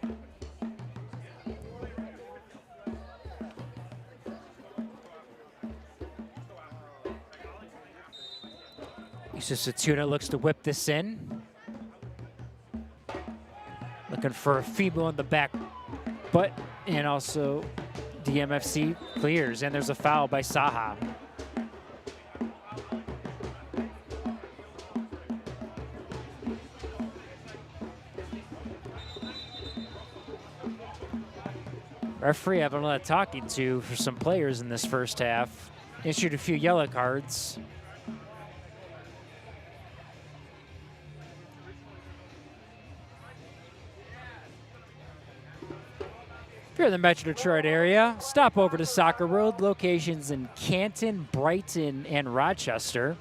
Speaker 6: Yusuf Satuna looks to whip this in. Looking for a feeble on the back butt, and also DMFC clears, and there's a foul by Saha. Referee having a lot of talking to for some players in this first half. Issued a few yellow cards. If you're in the Metro Detroit area, stop over to Soccer World, locations in Canton, Brighton, and Rochester.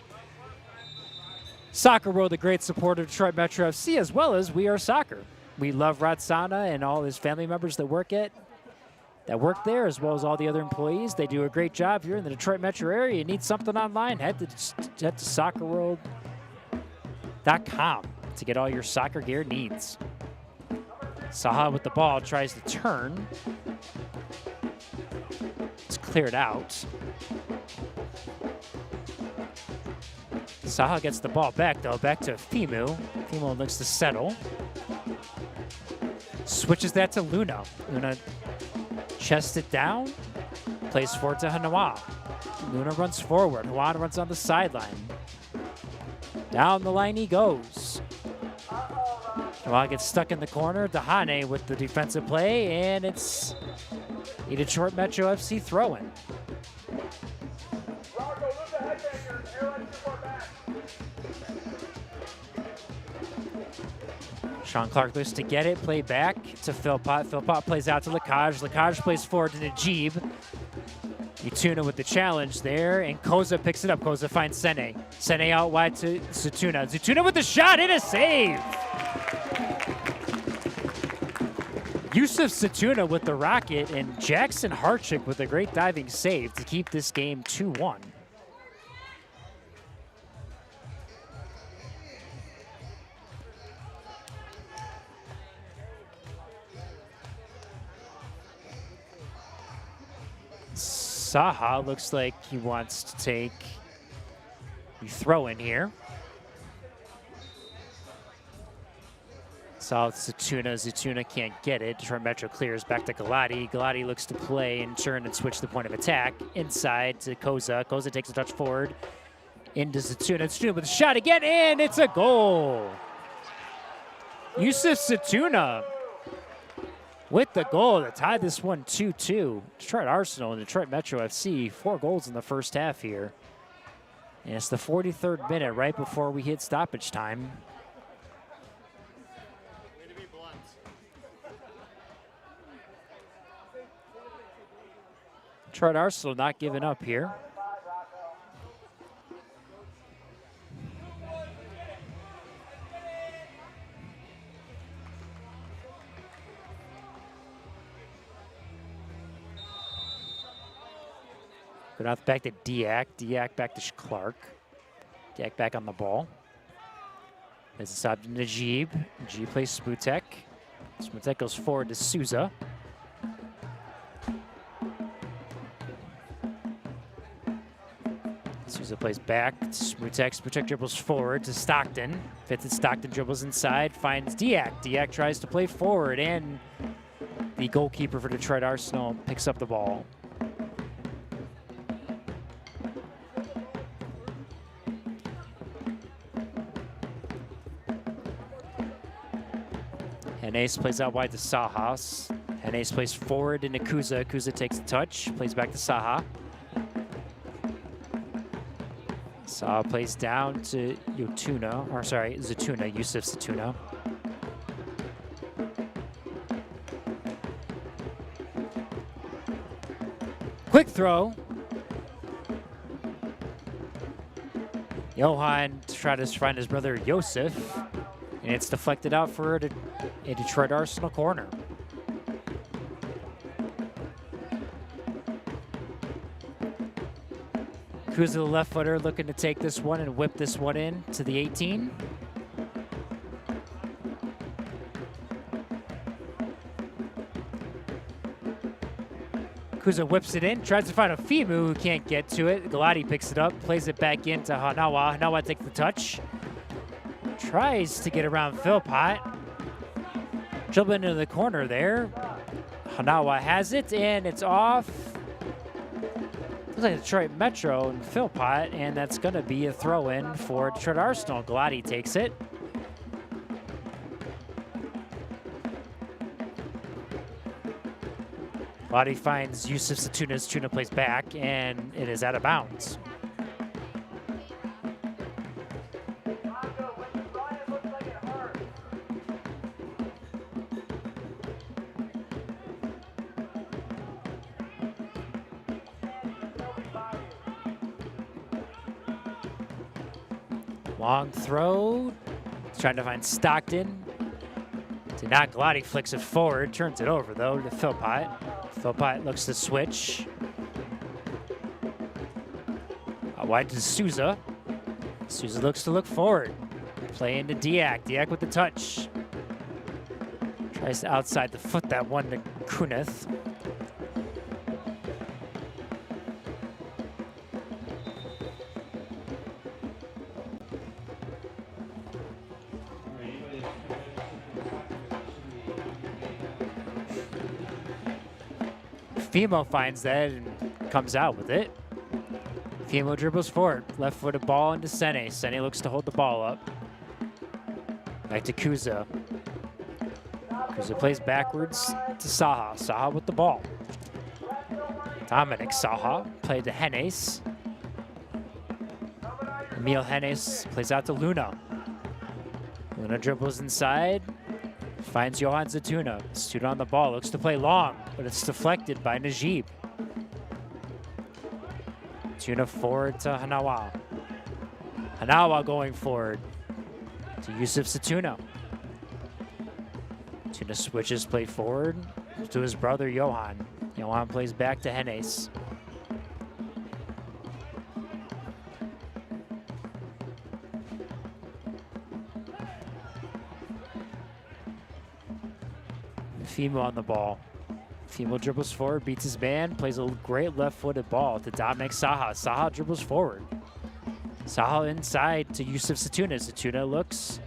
Speaker 6: Soccer World, a great supporter of Detroit Metro FC, as well as We Are Soccer. We love Ratsana and all his family members that work there, as well as all the other employees. They do a great job here in the Detroit Metro area. You need something online, head to soccerworld.com to get all your soccer gear needs. Saha with the ball tries to turn. It's cleared out. Saha gets the ball back, though, back to Fimu. Fimu looks to settle. Switches that to Luna. Luna chests it down, plays forward to Hanawa. Luna runs forward. Juan runs on the sideline. Down the line he goes. Juan gets stuck in the corner. Dahane with the defensive play, and it's a Detroit Metro FC throw-in. Sean Clark looks to get it, play back to Philpott. Philpott plays out to Lacage. Lacage plays forward to Najib. Ituna with the challenge there, and Koza picks it up. Koza finds Sene. Sene out wide to Zutuna. Zutuna with the shot, and a save! Yusuf Zutuna with the rocket, and Jackson Harchick with a great diving save to keep this game 2-1. Saha looks like he wants to take the throw in here. South Zutuna. Zutuna can't get it. Detroit Metro clears back to Galati. Galati looks to play and turn and switch the point of attack. Inside to Koza. Koza takes a touch forward into Zutuna. Zutuna with a shot again, and it's a goal. Yusuf Zutuna with the goal to tie this one 2-2. Detroit Arsenal and Detroit Metro FC, 4 goals in the first half here. And it's the 43rd minute, right before we hit stoppage time. Detroit Arsenal not giving up here. Good off back to Diak. Diak back to Clark. Diak back on the ball. There's a sub to Najib. Najib plays Smutek. Smutek goes forward to Souza. Souza plays back to Smutek. Smutek dribbles forward to Stockton. Fits it. Stockton dribbles inside. Finds Diak. Diak tries to play forward, and the goalkeeper for Detroit Arsenal picks up the ball. Enes plays out wide to Saha. Enes plays forward into Kuza. Kuza takes the touch, plays back to Saha. Saha plays down to Zutuna, Yusuf Zutuna. Quick throw. Johan to try to find his brother Yosef. And it's deflected out for a Detroit Arsenal corner. Kuza, the left footer, looking to take this one and whip this one in to the 18. Kuza whips it in, tries to find a Fimu who can't get to it. Galati picks it up, plays it back into Hanawa. Hanawa takes the touch. Tries to get around Philpott. Dribbling into the corner there. Hanawa has it, and it's off. Looks like Detroit Metro and Philpott, and that's going to be a throw-in for Detroit Arsenal. Galati takes it. Galati finds Yusuf Zutuna. Zutuna plays back, and it is out of bounds. Long throw, trying to find Stockton. To not Galati flicks it forward, turns it over though to Philpott. Philpott looks to switch. Out wide to Souza. Souza looks to look forward. Play into Diak. Diak with the touch. Tries to outside the foot that one to Kunith. Fimo finds that and comes out with it. Fimo dribbles forward. Left-footed ball into Sene. Sene looks to hold the ball up. Back to Kuza. Kuza plays backwards to Saha. Saha with the ball. Dominic Saha played to Hennes. Emil Hennes plays out to Luna. Luna dribbles inside. Finds Johan Zatuna. Zatuna on the ball. Looks to play long, but it's deflected by Najib. Zatuna forward to Hanawa. Hanawa going forward to Yusuf Zatuna. Zatuna switches play forward to his brother Johan. Johan plays back to Hennes. Fimo on the ball. Fimo dribbles forward, beats his man, plays a great left-footed ball to Dominic Saha. Saha dribbles forward. Saha inside to Yusuf Zatuna. Zatuna looks,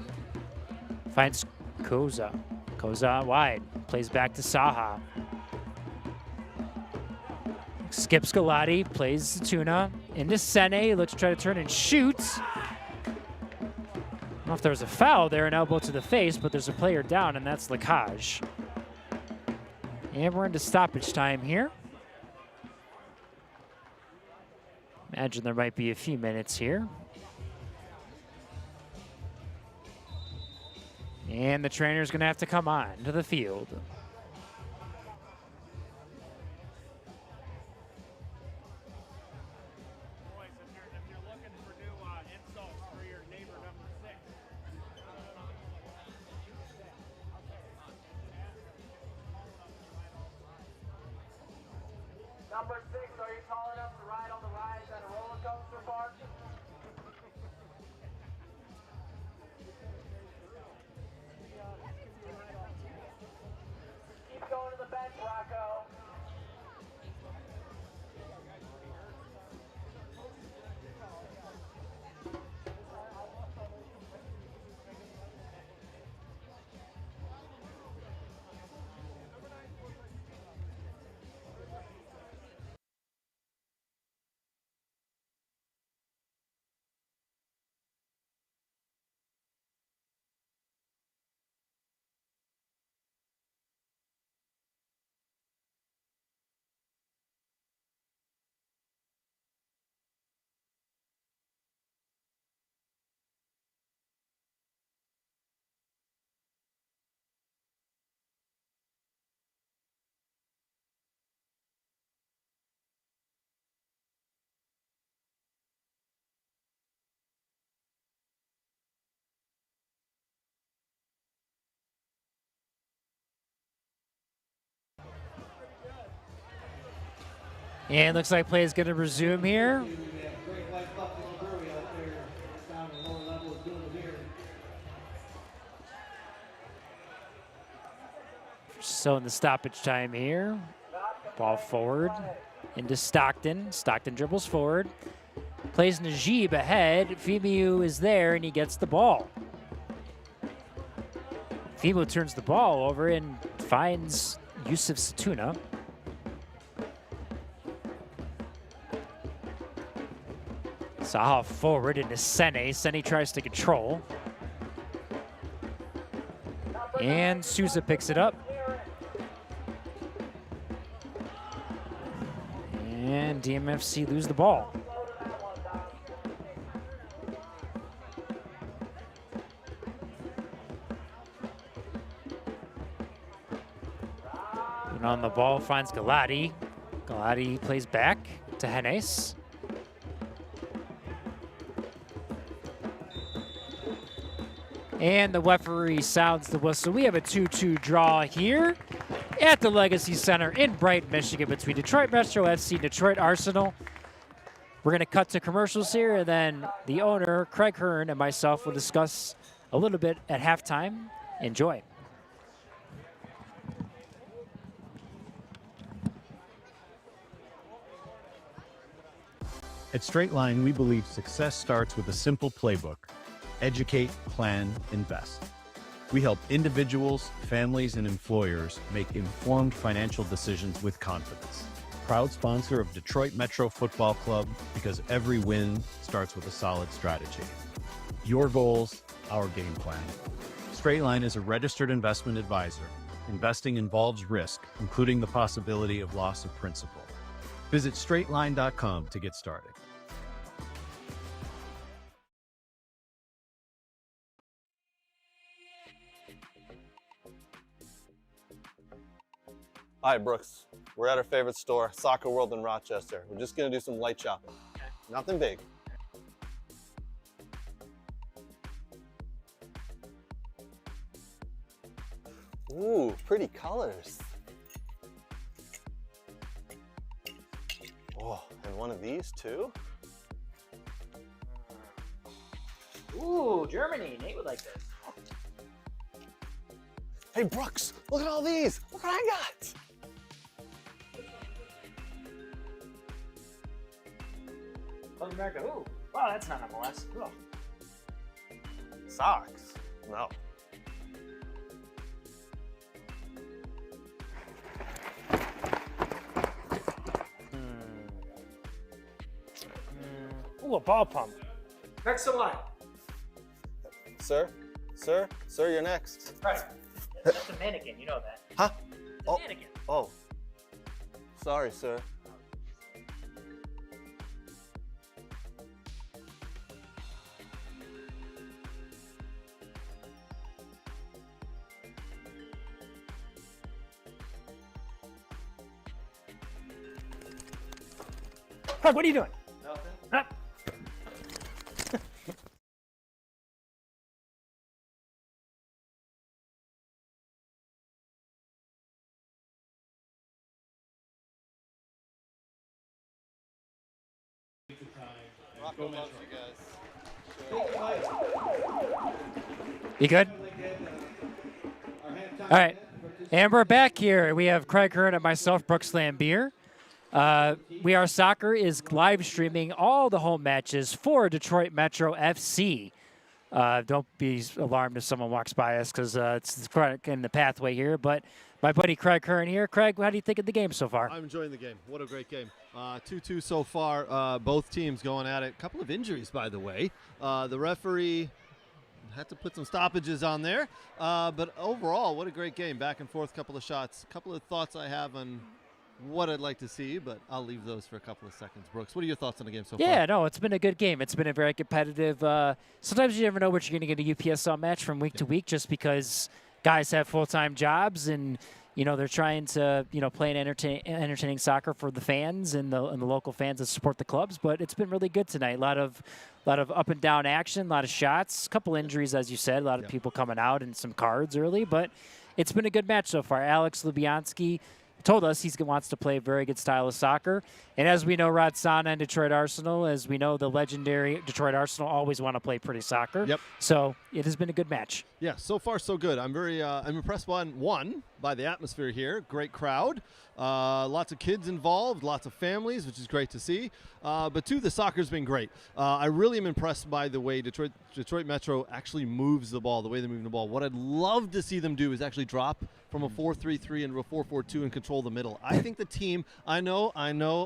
Speaker 6: finds Koza. Koza wide, plays back to Saha. Skips Galati, plays Zatuna into Sene. Looks to try to turn and shoot. I don't know if there was a foul there, an elbow to the face, but there's a player down, and that's Lakaj. And we're into stoppage time here. Imagine there might be a few minutes here. And the trainer's going to have to come on to the field.
Speaker 4: Number 6, are you tall enough to ride on the rides at a roller coaster park? Keep going to the bench, Rocco.
Speaker 6: And looks like play is going to resume here. So in the stoppage time here, ball forward into Stockton. Stockton dribbles forward, plays Najib ahead. Fimiu is there and he gets the ball. Fimo turns the ball over and finds Yusuf Zatuna. Saha forward into Sene. Sene tries to control. And Sousa picks it up. And DMFC lose the ball. And on the ball finds Galati. Galati plays back to Hennes. And the referee sounds the whistle. We have a 2-2 draw here at the Legacy Center in Brighton, Michigan, between Detroit Metro FC and Detroit Arsenal. We're going to cut to commercials here, and then the owner, Craig Hearn, and myself will discuss a little bit at halftime. Enjoy.
Speaker 1: At Straight Line, we believe success starts with a simple playbook: educate, plan, invest. We help individuals, families, and employers make informed financial decisions with confidence. proud sponsor of Detroit Metro Football Club because every win starts with a solid strategy. Your goals, our game plan. Straight Line is a registered investment advisor. Investing involves risk, including the possibility of loss of principal. Visit straightline.com to get started.
Speaker 2: Hi, Brooks. We're at our favorite store, Soccer World in Rochester. We're just gonna do some light shopping. Nothing big. Ooh, pretty colors. Oh, and one of these too?
Speaker 3: Ooh, Germany. Nate would like this.
Speaker 2: Hey, Brooks, look at all these. Look what I got.
Speaker 3: South America. Ooh, wow, that's not MLS. Ooh.
Speaker 2: Socks? No.
Speaker 3: Ooh, a ball pump.
Speaker 4: Next in line.
Speaker 2: Sir, you're next.
Speaker 3: Right. That's a mannequin, you know that.
Speaker 2: Huh?
Speaker 3: It's a mannequin.
Speaker 2: Oh. Sorry, sir.
Speaker 3: Craig, what are you doing?
Speaker 2: Nothing.
Speaker 3: Huh?
Speaker 2: Rocco loves you guys.
Speaker 6: You good? All right. And we're back here. We have Craig Hearn and myself, Brooks Lambier. We Are Soccer is live streaming all the home matches for Detroit Metro FC. Don't be alarmed if someone walks by us because it's in the pathway here. But my buddy Craig Hearn here. Craig, how do you think of the game so far?
Speaker 8: I'm enjoying the game. What a great game. 2-2 so far. Both teams going at it. A couple of injuries, by the way. The referee had to put some stoppages on there. But overall, what a great game. Back and forth, couple of shots. A couple of thoughts I have on what I'd like to see, but I'll leave those for a couple of seconds. Brooks, what are your thoughts on the game so far?
Speaker 6: Yeah, no, it's been a good game. It's been a very competitive. Sometimes you never know what you're going to get a UPSL match from week to week just because guys have full-time jobs and, you know, they're trying to, you know, play an entertaining soccer for the fans and the local fans that support the clubs. But it's been really good tonight. A lot of up and down action, a lot of shots, a couple injuries, as you said, a lot of people coming out and some cards early. But it's been a good match so far. Alex Lubianski told us he wants to play a very good style of soccer. And as we know, Rod Sana and Detroit Arsenal, as we know, the legendary Detroit Arsenal always want to play pretty soccer.
Speaker 8: Yep.
Speaker 6: So it has been a good match.
Speaker 8: Yeah, so far so good. I'm very I'm impressed by the atmosphere here. Great crowd. Lots of kids involved, lots of families, which is great to see. But two, the soccer's been great. I really am impressed by the way Detroit Metro actually moves the ball, the way they're moving the ball. What I'd love to see them do is actually drop from a 4-3-3 into a 4-4-2 and control the middle. I think the team, I know,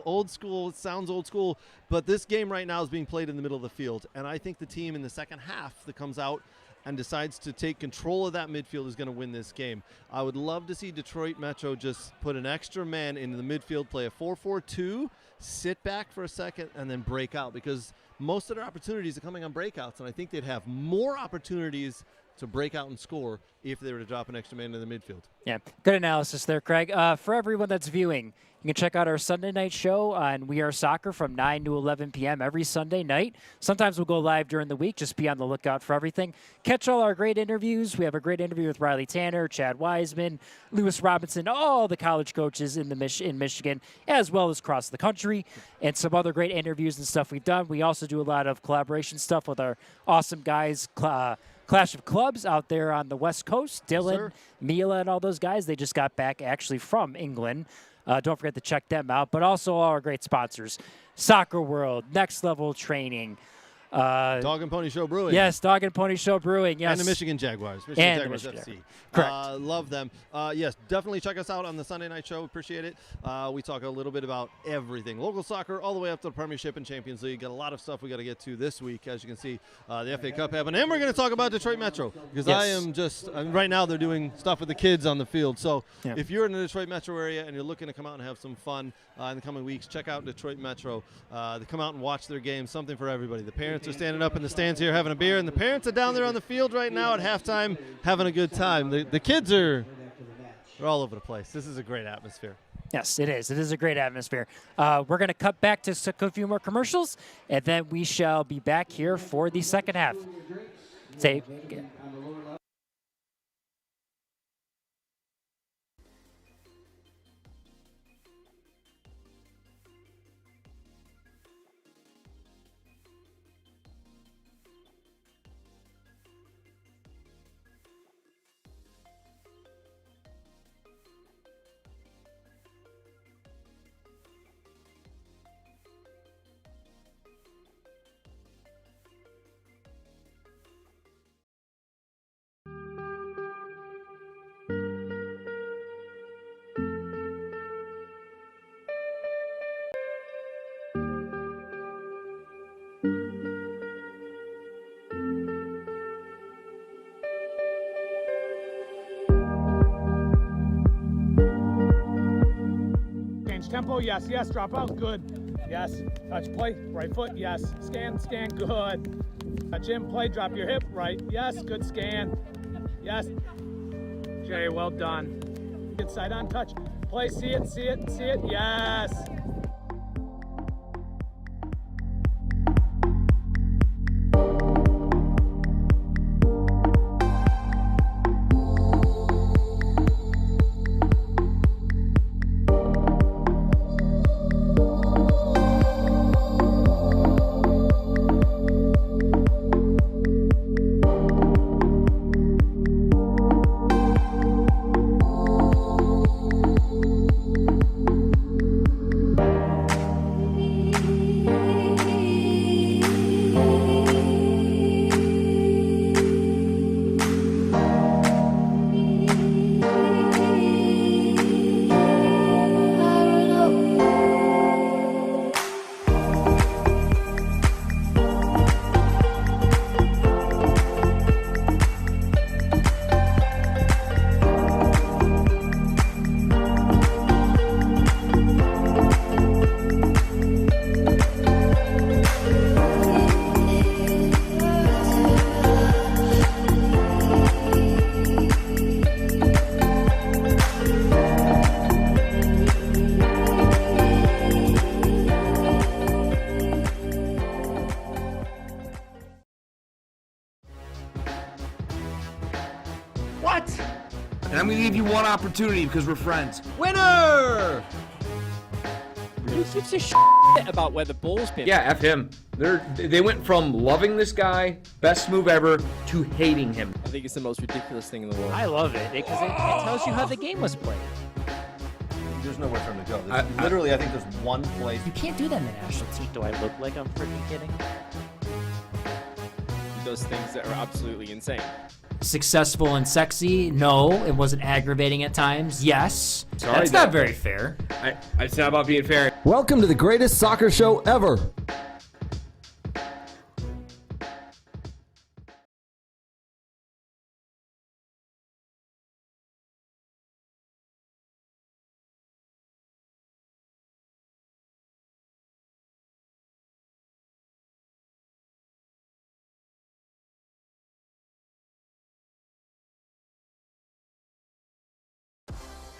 Speaker 8: old school, it sounds old school, but this game right now is being played in the middle of the field. And I think the team in the second half that comes out and decides to take control of that midfield is going to win this game. I would love to see Detroit Metro just put an extra man into the midfield, play a 4-4-2, sit back for a second, and then break out, because most of their opportunities are coming on breakouts, and I think they'd have more opportunities to break out and score if they were to drop an extra man in the midfield.
Speaker 6: Yeah, good analysis there, Craig. For everyone that's viewing, you can check out our Sunday night show on We Are Soccer from 9 to 11 p.m. every Sunday night. Sometimes we'll go live during the week. Just be on the lookout for everything. Catch all our great interviews. We have a great interview with Riley Tanner, Chad Wiseman, Lewis Robinson, all the college coaches in Michigan, as well as across the country, and some other great interviews and stuff we've done. We also do a lot of collaboration stuff with our awesome guys, Clash of Clubs out there on the West Coast. Dylan, Mila, and all those guys. They just got back actually from England. Don't forget to check them out. But also all our great sponsors. Soccer World, Next Level Training,
Speaker 8: Dog and Pony Show Brewing.
Speaker 6: Yes, Dog and Pony Show Brewing. Yes.
Speaker 8: And the Michigan Jaguars.
Speaker 6: And the
Speaker 8: Jaguars
Speaker 6: Michigan
Speaker 8: FC.
Speaker 6: Correct.
Speaker 8: Love them. Yes, definitely check us out on the Sunday night show. Appreciate it. We talk a little bit about everything. Local soccer all the way up to the Premiership and Champions League. Got a lot of stuff we got to get to this week. As you can see, the FA Cup happened. And we're going to talk about Detroit Metro because right now they're doing stuff with the kids on the field. So if you're in the Detroit Metro area and you're looking to come out and have some fun in the coming weeks, check out Detroit Metro. They come out and watch their game. Something for everybody. The parents are standing up in the stands here having a beer, and the parents are down there on the field right now at halftime having a good time. The kids they're all over the place. This is a great atmosphere.
Speaker 6: Yes, it is. It is a great atmosphere. We're going to cut back to a few more commercials, and then we shall be back here for the second half.
Speaker 4: Tempo, yes, yes, drop out, good. Yes, touch play, right foot, yes. Scan, good. Touch in, play, drop your hip, right, yes, good scan. Yes. Jay, well done. Inside on touch. Play, see it, yes.
Speaker 5: And I'm going to give you one opportunity because we're friends.
Speaker 10: Winner!
Speaker 12: Who gives a shit about where the ball's been?
Speaker 7: Yeah, F him. They went from loving this guy, best move ever, to hating him.
Speaker 12: I think it's the most ridiculous thing in the world.
Speaker 6: I love it because it tells you how the game was played.
Speaker 2: There's nowhere for him to go. Literally, I think there's one place.
Speaker 6: You can't do that in the national team. Do I look like I'm freaking kidding?
Speaker 12: He does things that are absolutely insane.
Speaker 9: Successful and sexy? No. It wasn't aggravating at times? Yes.
Speaker 7: Sorry,
Speaker 9: That's not very fair.
Speaker 7: It's not about being fair.
Speaker 10: Welcome to the greatest soccer show ever.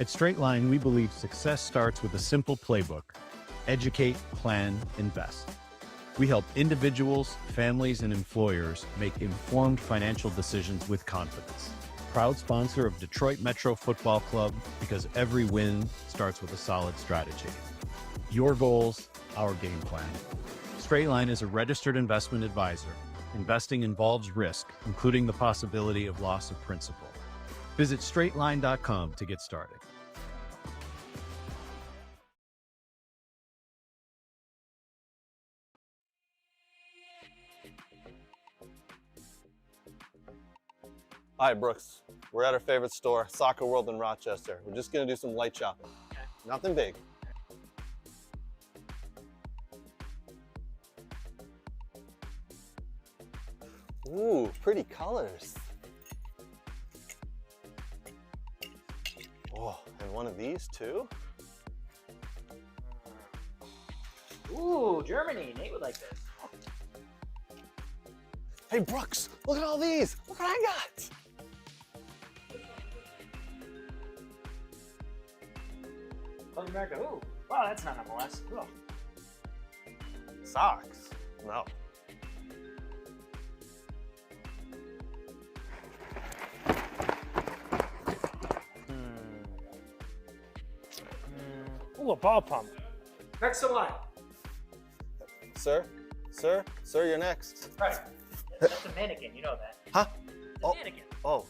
Speaker 1: At Straight Line, we believe success starts with a simple playbook: educate, plan, invest. We help individuals, families, and employers make informed financial decisions with confidence. Proud sponsor of Detroit Metro Football Club, because every win starts with a solid strategy. Your goals, our game plan. Straight Line is a registered investment advisor. Investing involves risk, including the possibility of loss of principal. Visit straightline.com to get started.
Speaker 2: Hi, Brooks. We're at our favorite store, Soccer World in Rochester. We're just gonna do some light shopping. Nothing big. Ooh, pretty colors. Oh, and one of these too?
Speaker 3: Ooh, Germany. Nate would like this.
Speaker 2: Hey, Brooks, look at all these. Look what I got.
Speaker 3: South America. Ooh, wow, that's not MLS. Cool.
Speaker 2: Socks? No.
Speaker 3: Ooh, a ball pump.
Speaker 12: Next in line.
Speaker 2: Sir, you're next.
Speaker 3: Right. That's a mannequin, you know that.
Speaker 2: Huh?
Speaker 3: It's a mannequin.
Speaker 2: Oh.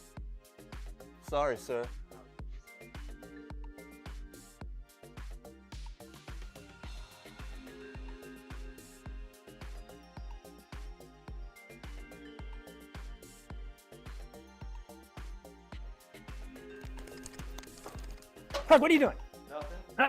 Speaker 2: Sorry, sir.
Speaker 3: Craig, what are you doing?
Speaker 2: Nothing.
Speaker 3: Huh?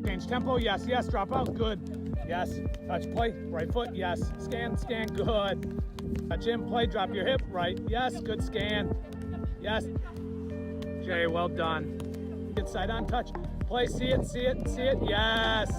Speaker 4: Change tempo, yes, yes, drop out, good. Yes, touch play, right foot, yes. Scan, good. Touch in, play, drop your hip, right, yes, good scan. Yes. Jay, well done. Inside on touch. Play, see it, yes.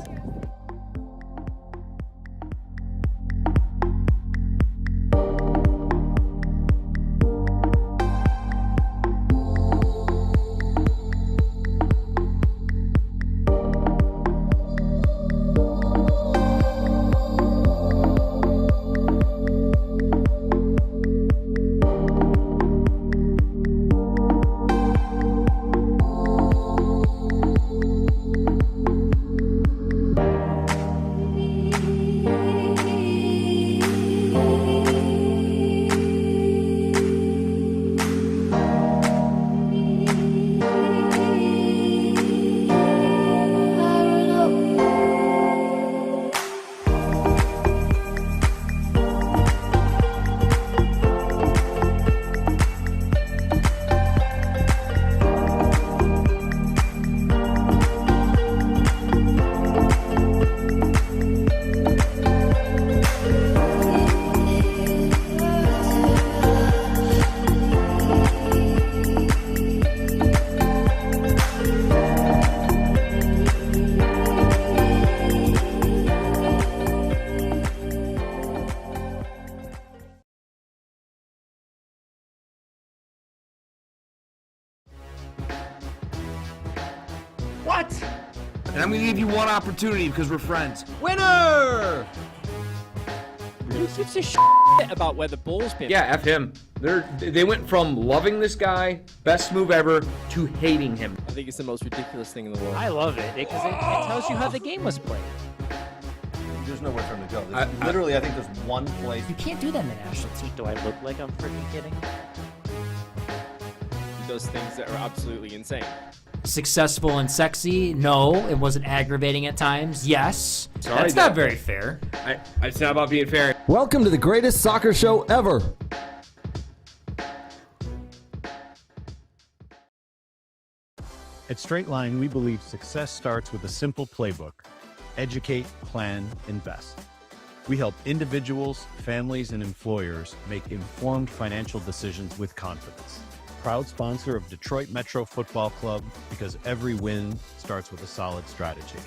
Speaker 5: What? And I'm gonna give you one opportunity because we're friends.
Speaker 10: Winner!
Speaker 12: Who gives a about where the ball's been?
Speaker 7: Yeah, F him. They went from loving this guy, best move ever, to hating him.
Speaker 12: I think it's the most ridiculous thing in the world.
Speaker 6: I love it because it tells you how the game was played.
Speaker 2: There's nowhere for him to go. Literally, I think there's one place.
Speaker 6: You can't do that in the national team. Do I look like I'm freaking kidding?
Speaker 12: He does things that are absolutely insane.
Speaker 9: Successful and sexy? No. It wasn't aggravating at times? Yes.
Speaker 7: Sorry,
Speaker 9: That's not very fair.
Speaker 7: It's not about being fair.
Speaker 10: Welcome to the greatest soccer show ever.
Speaker 1: At Straight Line, we believe success starts with a simple playbook: educate, plan, invest. We help individuals, families, and employers make informed financial decisions with confidence. Proud sponsor of Detroit Metro Football Club, because every win starts with a solid strategy.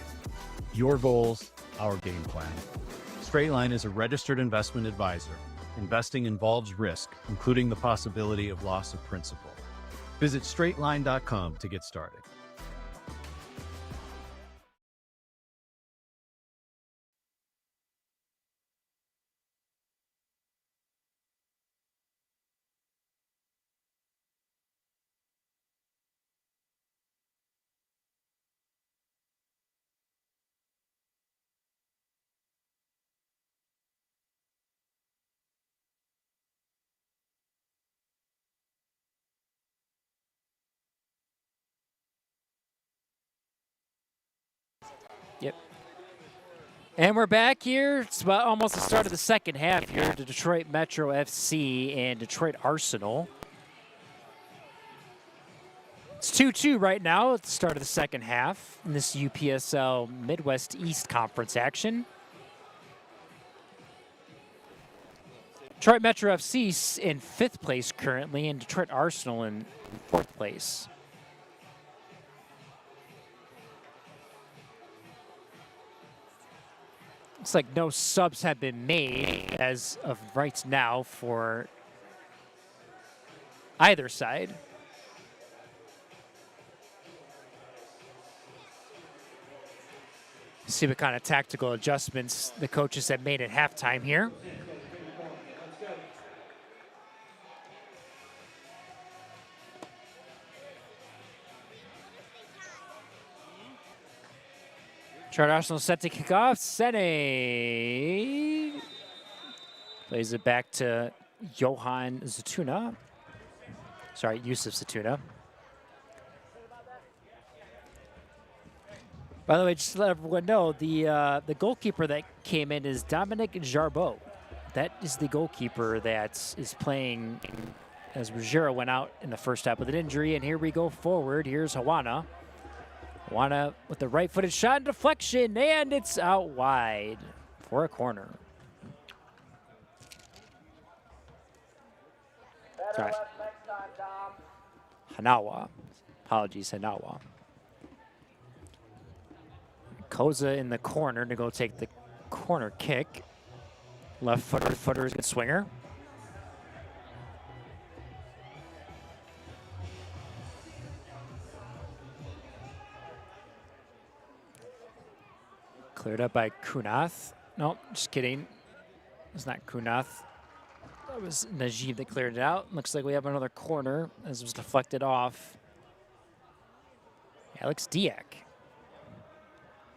Speaker 1: Your goals, our game plan. Straightline is a registered investment advisor. Investing involves risk, including the possibility of loss of principal. Visit straightline.com to get started.
Speaker 6: Yep. And we're back here. It's about almost the start of the second half here to Detroit Metro FC and Detroit Arsenal. It's 2-2 right now at the start of the second half in this UPSL Midwest East Conference action. Detroit Metro FC in 5th place currently, and Detroit Arsenal in 4th place. Looks like no subs have been made as of right now for either side. See what kind of tactical adjustments the coaches have made at halftime here. Detroit Arsenal set to kick off. Sene plays it back to Johan Zatuna. Sorry, Yusuf Zatuna. By the way, just to let everyone know, the goalkeeper that came in is Dominic Jarbeau. That is the goalkeeper that is playing as Ruggiero went out in the first half with an injury. And here we go forward. Here's Hawana. Hawana with the right-footed shot and deflection, and it's out wide for a corner. Sorry. Hanawa. Apologies, Hanawa. Koza in the corner to go take the corner kick. Left footer is a good swinger. Cleared up by Kunath. No, just kidding. It's not Kunath. That was Najib that cleared it out. Looks like we have another corner as it was deflected off. Alex Diak.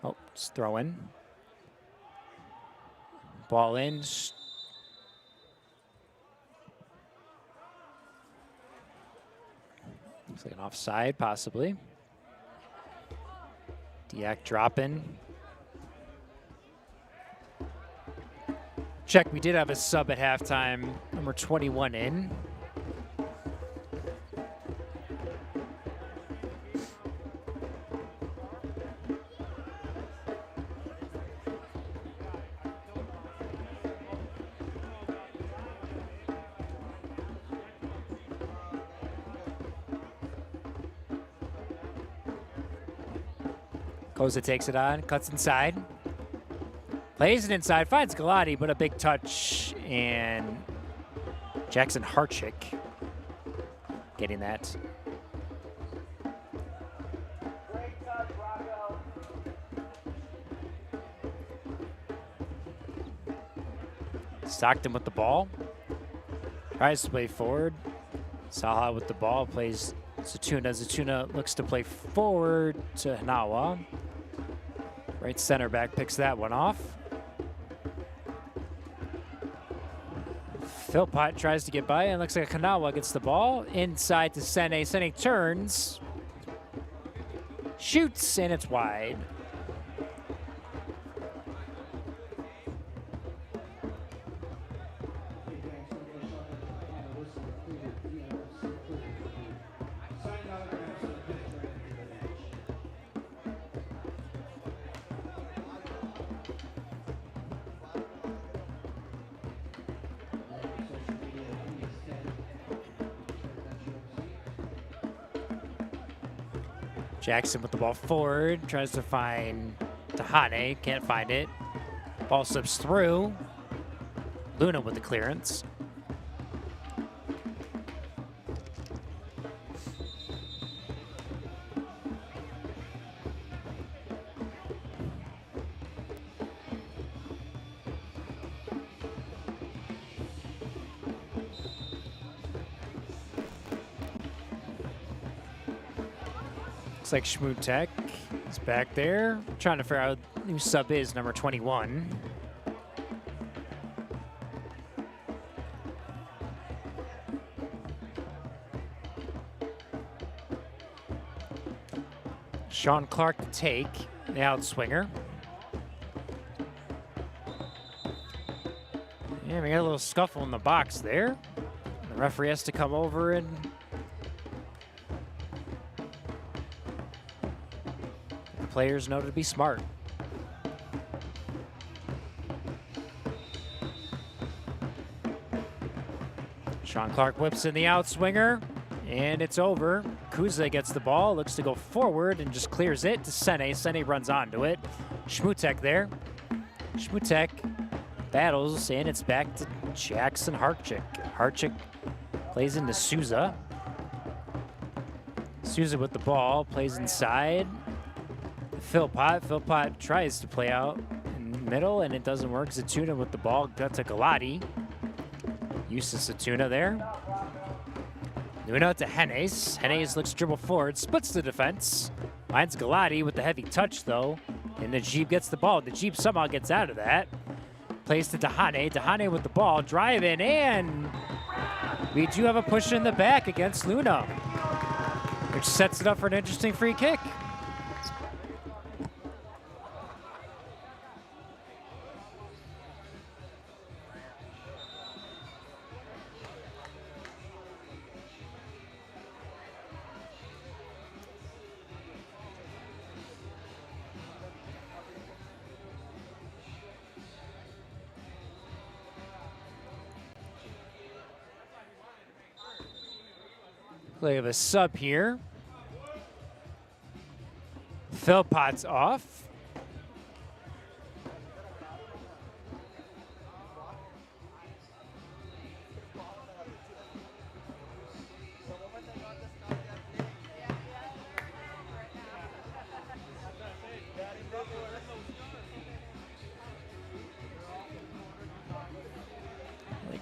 Speaker 6: Oh, just throw in. Ball in. Looks like an offside, possibly. Diak dropping. Check, we did have a sub at halftime, number 21 in. Koza takes it on, cuts inside. Plays it inside, finds Galati, but a big touch, and Jackson Harchick getting that. Stockton with the ball. Tries to play forward. Saha with the ball, plays Zatuna. Zatuna looks to play forward to Hanawa. Right center back picks that one off. Philpott tries to get by, and looks like Kanawa gets the ball inside to Sene. Sene turns, shoots, and it's wide. Jackson with the ball forward, tries to find Tahane, can't find it. Ball slips through. Luna with the clearance. Looks like Schmutek is back there. Trying to figure out who sub is number 21. Sean Clark to take, the outswinger. Yeah, we got a little scuffle in the box there. The referee has to come over and the players know to be smart. Sean Clark whips in the outswinger, and it's over. Kuza gets the ball, looks to go forward and just clears it to Sene. Sene runs onto it. Schmutek there. Schmutek battles, and it's back to Jackson Hartchick. Hartchick plays into Souza. Souza with the ball, plays inside. Philpott. Philpott tries to play out in the middle, and it doesn't work. Zatuna with the ball, got to Galati. Uses Zatuna there. Luna to Hennes. Hennes looks to dribble forward, splits the defense. Finds Galati with the heavy touch, though. And Najib gets the ball. Najib somehow gets out of that. Plays to Dahane. Dahane with the ball, driving, and we do have a push in the back against Luna, which sets it up for an interesting free kick. We have a sub here. Philpott's off.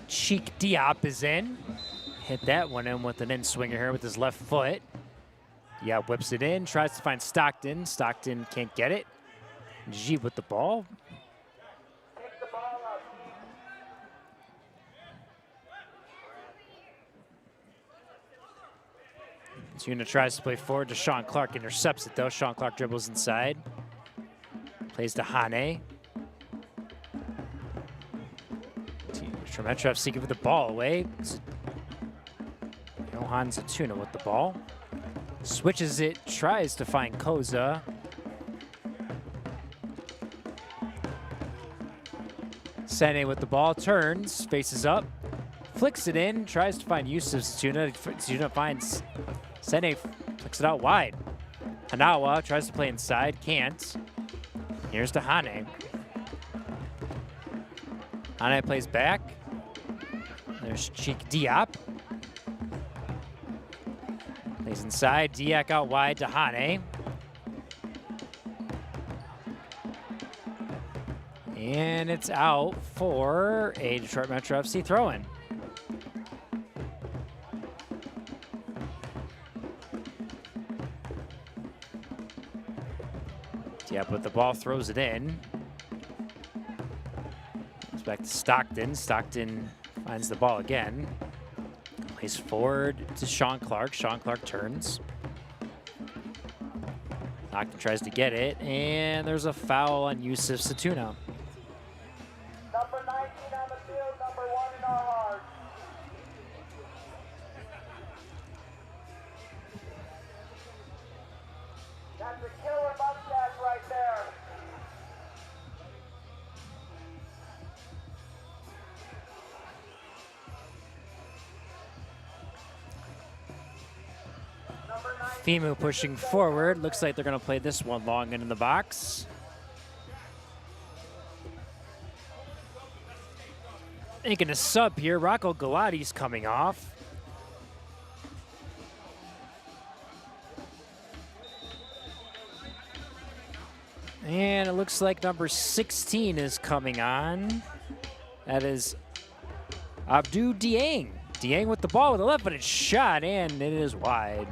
Speaker 6: Cheek Diop is in. Hit that one in with an in-swinger here with his left foot. Yeah, whips it in, tries to find Stockton. Stockton can't get it. G with the ball. Tuna tries to play forward to Sean Clark, intercepts it though. Sean Clark dribbles inside. Plays to Hane. Tremetrov seeking with the ball away. Johan Zatuna with the ball. Switches it, tries to find Koza. Sene with the ball, turns, faces up, flicks it in, tries to find Yusuf Zatuna. Zatuna finds Sene, flicks it out wide. Hanawa tries to play inside, can't. Here's to Hane. Hane plays back. There's Cheek Diop. Plays inside, Diak out wide to Hane. And it's out for a Detroit Metro FC throw-in. Diop with the ball, throws it in. It's back to Stockton. Stockton finds the ball again. Plays forward to Sean Clark. Sean Clark turns. Stockton tries to get it, and there's a foul on Yusuf Zatuna.
Speaker 13: Number 19 on the field, number 1 in our hearts. That's a killer mustache right there.
Speaker 6: Fimu pushing forward. Looks like they're going to play this one long into the box. Making a sub here. Rocco Galati's coming off. And it looks like number 16 is coming on. That is Abdou Dieng. Dieng with the ball with a left-footed shot, and it is wide.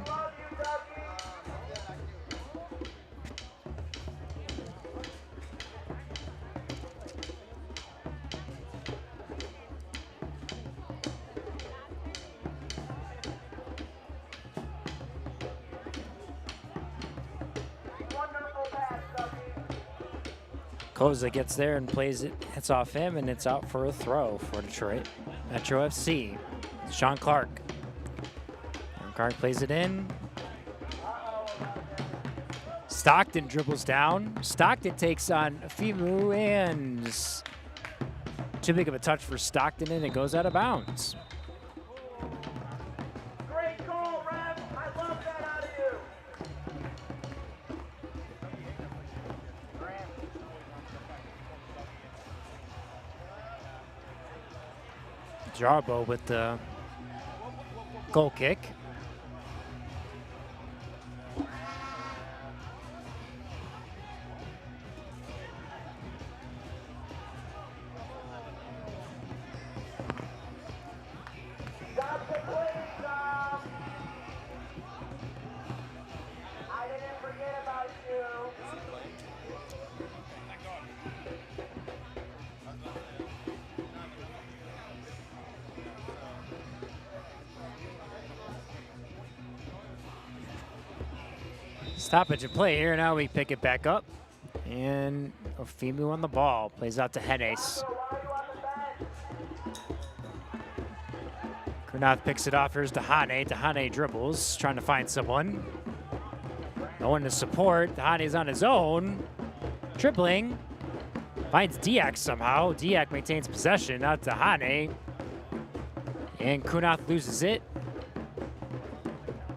Speaker 6: Koza gets there and plays it, hits off him, and it's out for a throw for Detroit Metro FC. Sean Clark. Sean Clark plays it in. Stockton dribbles down. Stockton takes on Fimu, and too big of a touch for Stockton, and it goes out of bounds.
Speaker 13: Great call, Rev. I love that out of you.
Speaker 6: Jarbo with the goal kick.
Speaker 13: Stop the play, Tom. I didn't forget about you.
Speaker 6: Stoppage of play here. Now we pick it back up. And Ofimu on the ball. Plays out to Hennes. Kurnath picks it off. Here's Dahane. Dahane dribbles, trying to find someone. No one to support. Dahane's on his own. Dribbling. Finds Diak somehow. Diak maintains possession. Out to Dahane. And Kurnath loses it.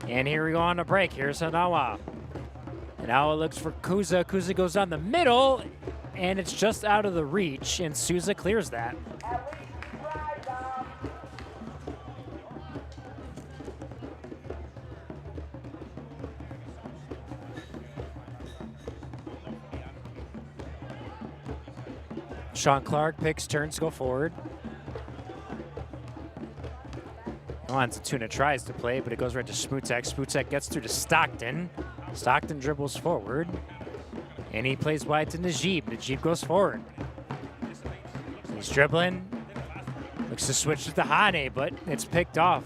Speaker 6: And here we go on a break. Here's Hanawa. Now it looks for Kuza. Kuza goes down the middle, and it's just out of the reach, and Souza clears that. Sean Clark picks turns to go forward. Alonzo Tuna tries to play, but it goes right to Smutek. Smutek gets through to Stockton. Stockton dribbles forward, and he plays wide to Najib. Najib goes forward. He's dribbling. Looks to switch to Dahane, but it's picked off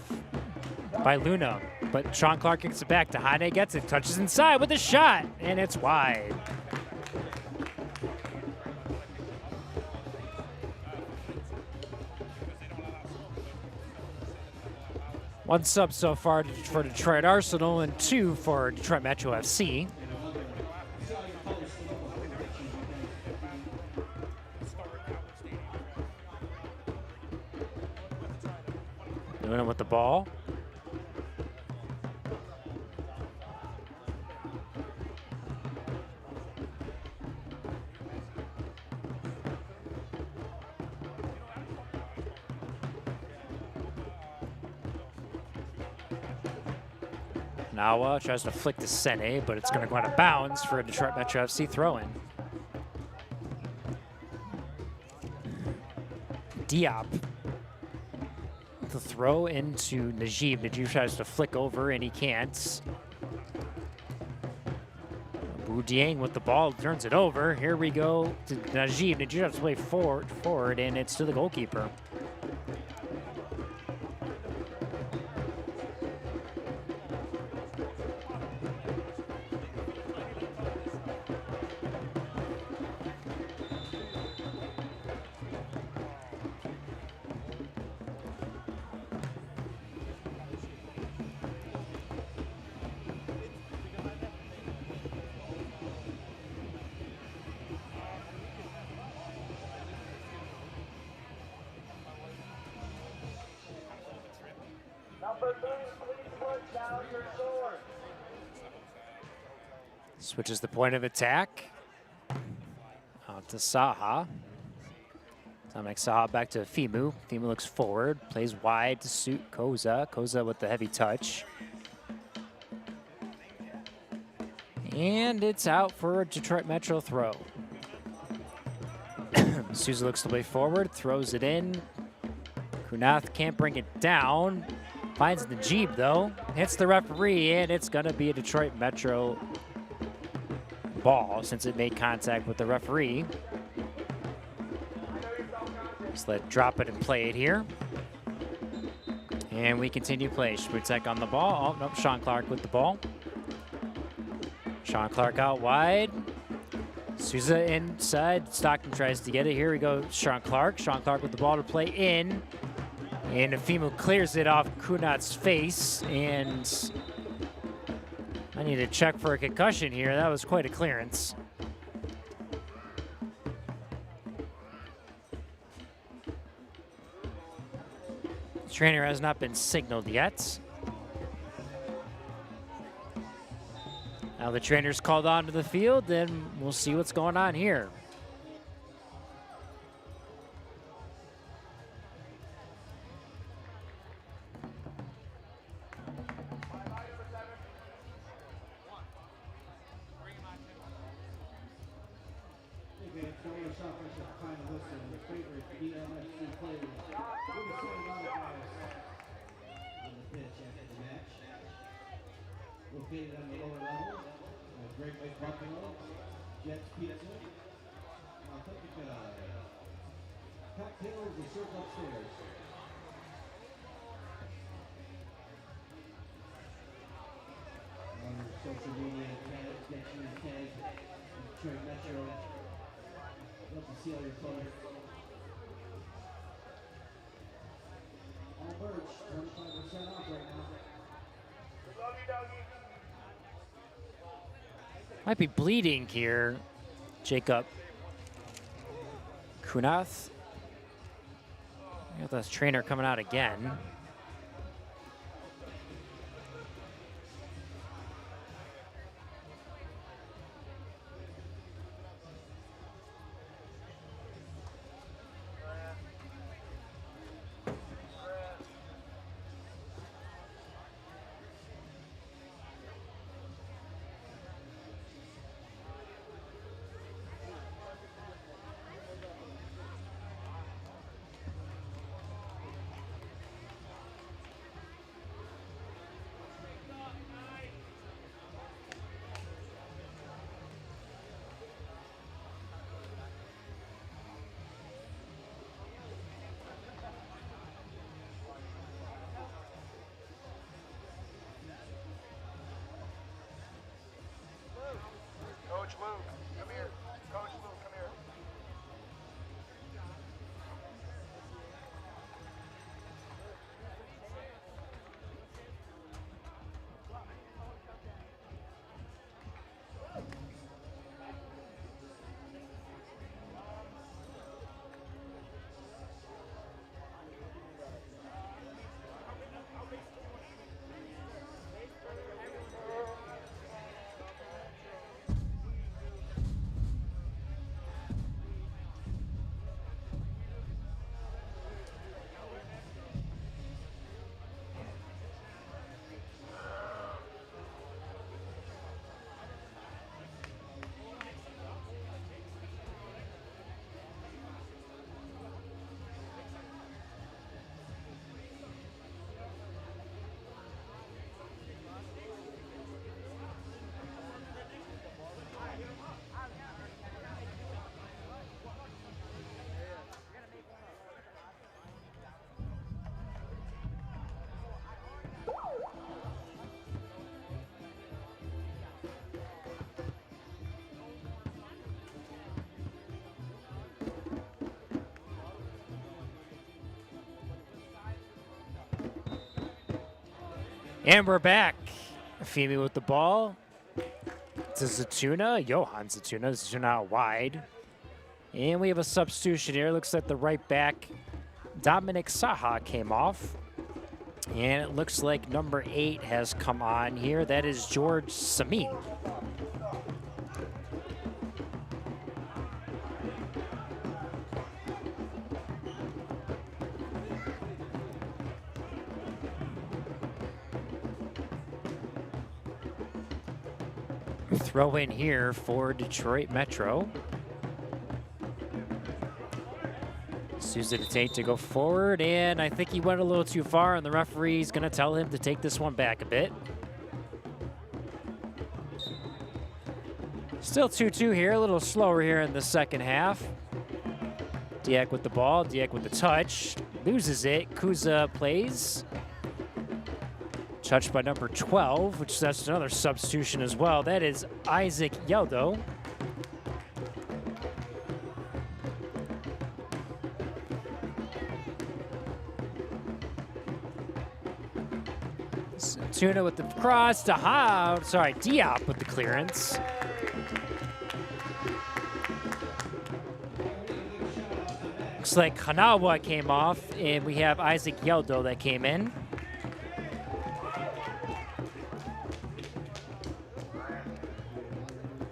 Speaker 6: by Luna. But Sean Clark kicks it back. Dahane gets it, touches inside with a shot, and it's wide. One sub so far for Detroit Arsenal and two for Detroit Metro FC. Luna with the ball. Nawa tries to flick to Sene, but it's going to go out of bounds for a Detroit Metro FC throw-in. Diop. The throw into Najib. Najib tries to flick over, and he can't. Abdou Dieng with the ball, turns it over. Here we go to Najib. Najib has to play forward, and it's to the goalkeeper.
Speaker 13: Number 3, please put down your sword.
Speaker 6: Switches the point of attack. Out to Saha. Dominic Saha back to Fimu. Fimu looks forward, plays wide to suit Koza. Koza with the heavy touch. And it's out for a Detroit Metro throw. Souza looks to play forward, throws it in. Kunath can't bring it down. Finds Najib though, hits the referee, and it's gonna be a Detroit Metro ball since it made contact with the referee. Just let drop it and play it here. And we continue play. Schmutzek on the ball. Oh, nope, Sean Clark with the ball. Sean Clark out wide. Souza inside. Stockton tries to get it. Here we go, Sean Clark. Sean Clark with the ball to play in. And Afimu clears it off Kunat's face. And I need to check for a concussion here. That was quite a clearance. The trainer has not been signaled yet. Now the trainer's called onto the field, then we'll see what's going on here.
Speaker 11: Located on the lower level, Great Lake Buffalo, Jets Pizza, Authentica, cocktails are served upstairs. On social media, get your tag, Detroit Metro. Love to see all your photos. All merch, 25% off right now. Love you, doggy.
Speaker 6: Might be bleeding here. Jacob Kunath. Got this trainer coming out again.
Speaker 13: Coach Luke, come here. Coach Luke, come here.
Speaker 6: And we're back. Femi with the ball. To Zatuna. Johan Zatuna. Zatuna out wide. And we have a substitution here. Looks like the right back, Dominic Saha, came off. And it looks like number 8 has come on here. That is George Sami. Throw in here for Detroit Metro. Souza to take to go forward, and I think he went a little too far, and the referee's going to tell him to take this one back a bit. Still 2-2 here, a little slower here in the second half. Diak with the ball, Diak with the touch, loses it. Kuza plays. Touched by number 12, which that's another substitution as well. That is Isaac Yeldo. Tuna with the cross to Diop with the clearance. Looks like Hanawa came off, and we have Isaac Yeldo that came in.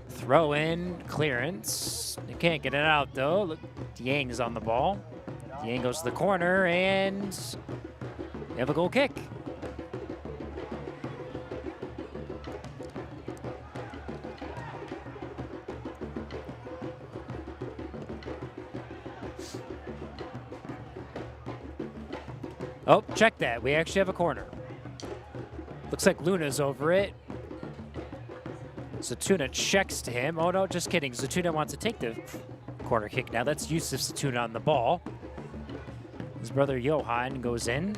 Speaker 6: Throw in, clearance. They can't get it out though. Look, Dieng is on the ball. Dieng goes to the corner, and we have a goal kick. Oh, check that. We actually have a corner. Looks like Luna's over it. Zatuna checks to him. Oh, no, just kidding. Zatuna wants to take the corner kick now. That's Yusuf Zatuna on the ball. His brother Johan goes in.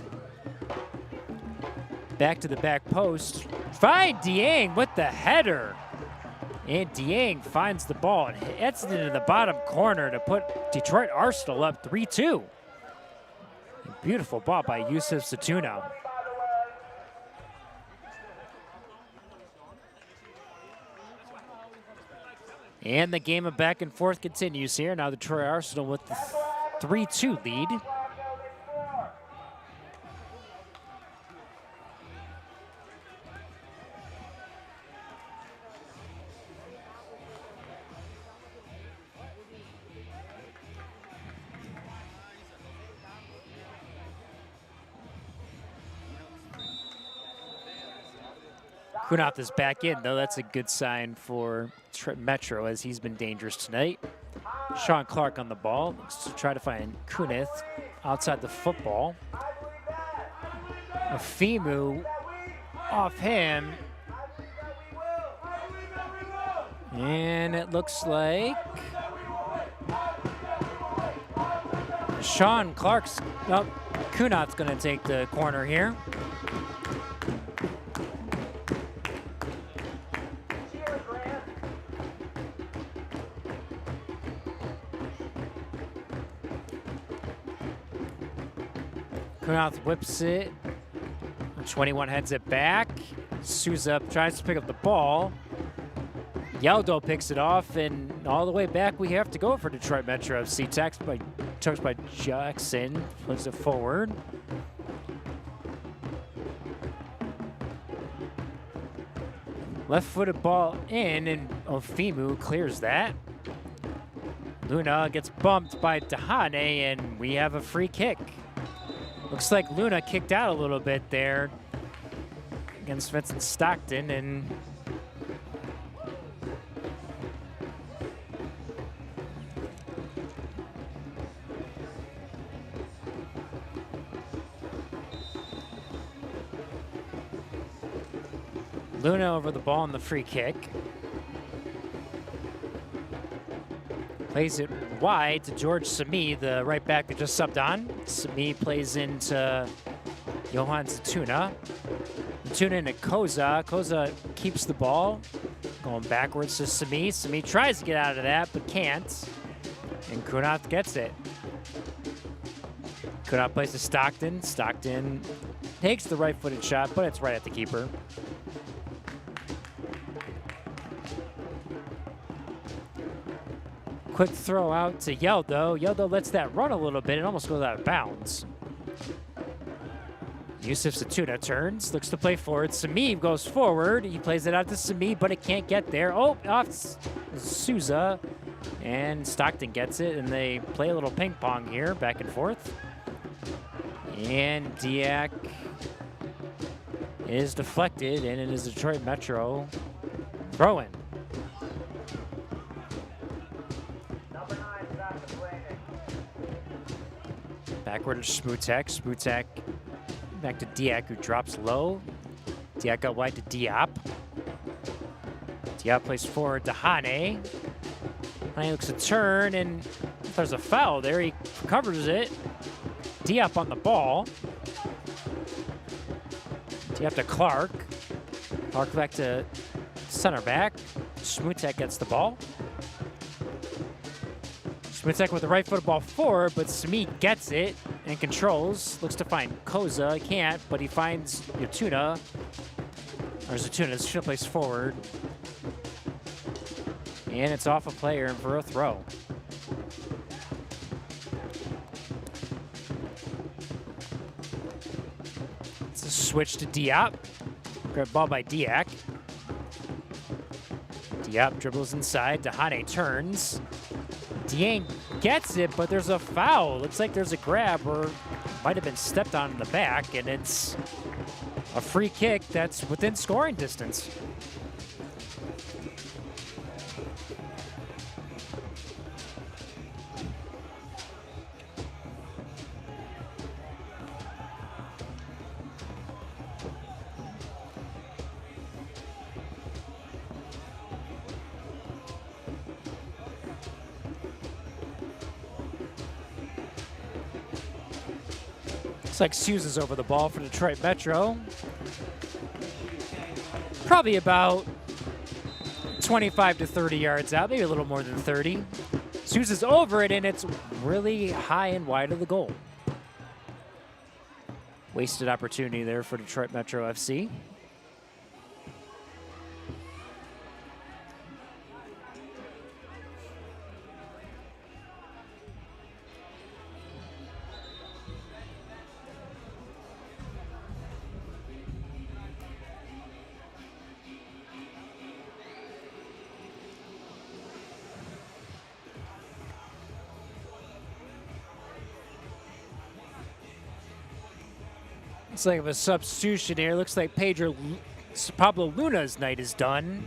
Speaker 6: Back to the back post. Find Dieng with the header. And Dieng finds the ball and hits it into the bottom corner to put Detroit Arsenal up 3-2. Beautiful ball by Yusuf Zatuna. And the game of back and forth continues here. Now the Detroit Arsenal with the 3-2 lead. Kunat is back in, though. That's a good sign for Metro, as he's been dangerous tonight. Sean Clark on the ball. Looks to try to find Kunith outside the football. Afimu off him. And it looks like Sean Clark's, oh, Kunat's going to take the corner here. Kunath whips it. 21 heads it back. Souza tries to pick up the ball. Yeldo picks it off, and all the way back we have to go for Detroit Metro FC. Touched by Jackson. Puts it forward. Left-footed ball in, and Ofimu clears that. Luna gets bumped by Dahane, and we have a free kick. Looks like Luna kicked out a little bit there against Vincent Stockton, and Luna over the ball on the free kick. Plays it wide to George Sami, the right back that just subbed on. Sami plays into Johan Zatuna. Zatuna into Koza. Koza keeps the ball. Going backwards to Sami. Sami tries to get out of that, but can't. And Kunath gets it. Kunath plays to Stockton. Stockton takes the right-footed shot, but it's right at the keeper. Quick throw out to Yeldo. Yeldo lets that run a little bit. It almost goes out of bounds. Yusuf Zatuna turns, looks to play forward. Sami goes forward. He plays it out to Sami, but it can't get there. Oh, off Souza. And Stockton gets it, and they play a little ping pong here, back and forth. And Diak is deflected, and it is Detroit Metro throw-in. Backward to Smutek. Smutek back to Diak, who drops low. Diak out wide to Diop. Diop plays forward to Hane. Hane looks to turn, and if there's a foul there, he covers it. Diop on the ball. Diop to Clark. Clark back to center back. Smutek gets the ball. Smutek with the right foot ball forward, but Smee gets it and controls. Looks to find Koza. Can't, but he finds Yotuna. Or Zatuna. Zatuna plays forward. And it's off a player and for a throw. It's a switch to Diop. Grab ball by Diak. Diop dribbles inside. Hane turns. Dieng gets it, but there's a foul. Looks like there's a grab or might have been stepped on in the back, and it's a free kick that's within scoring distance. Looks like Sousa's over the ball for Detroit Metro. Probably about 25 to 30 yards out, maybe a little more than 30. Sousa's over it, and it's really high and wide of the goal. Wasted opportunity there for Detroit Metro FC. Looks like a substitution here. Looks like Pablo Luna's night is done.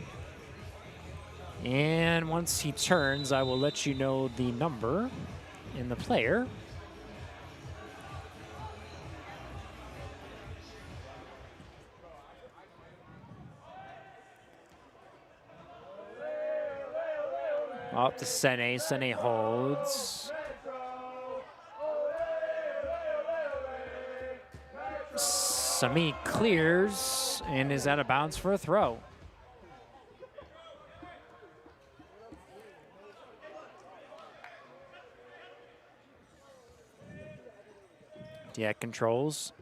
Speaker 6: And once he turns, I will let you know the number and the player. Up to Sene. Sene holds. Sami clears and is out of bounds for a throw. Diak controls.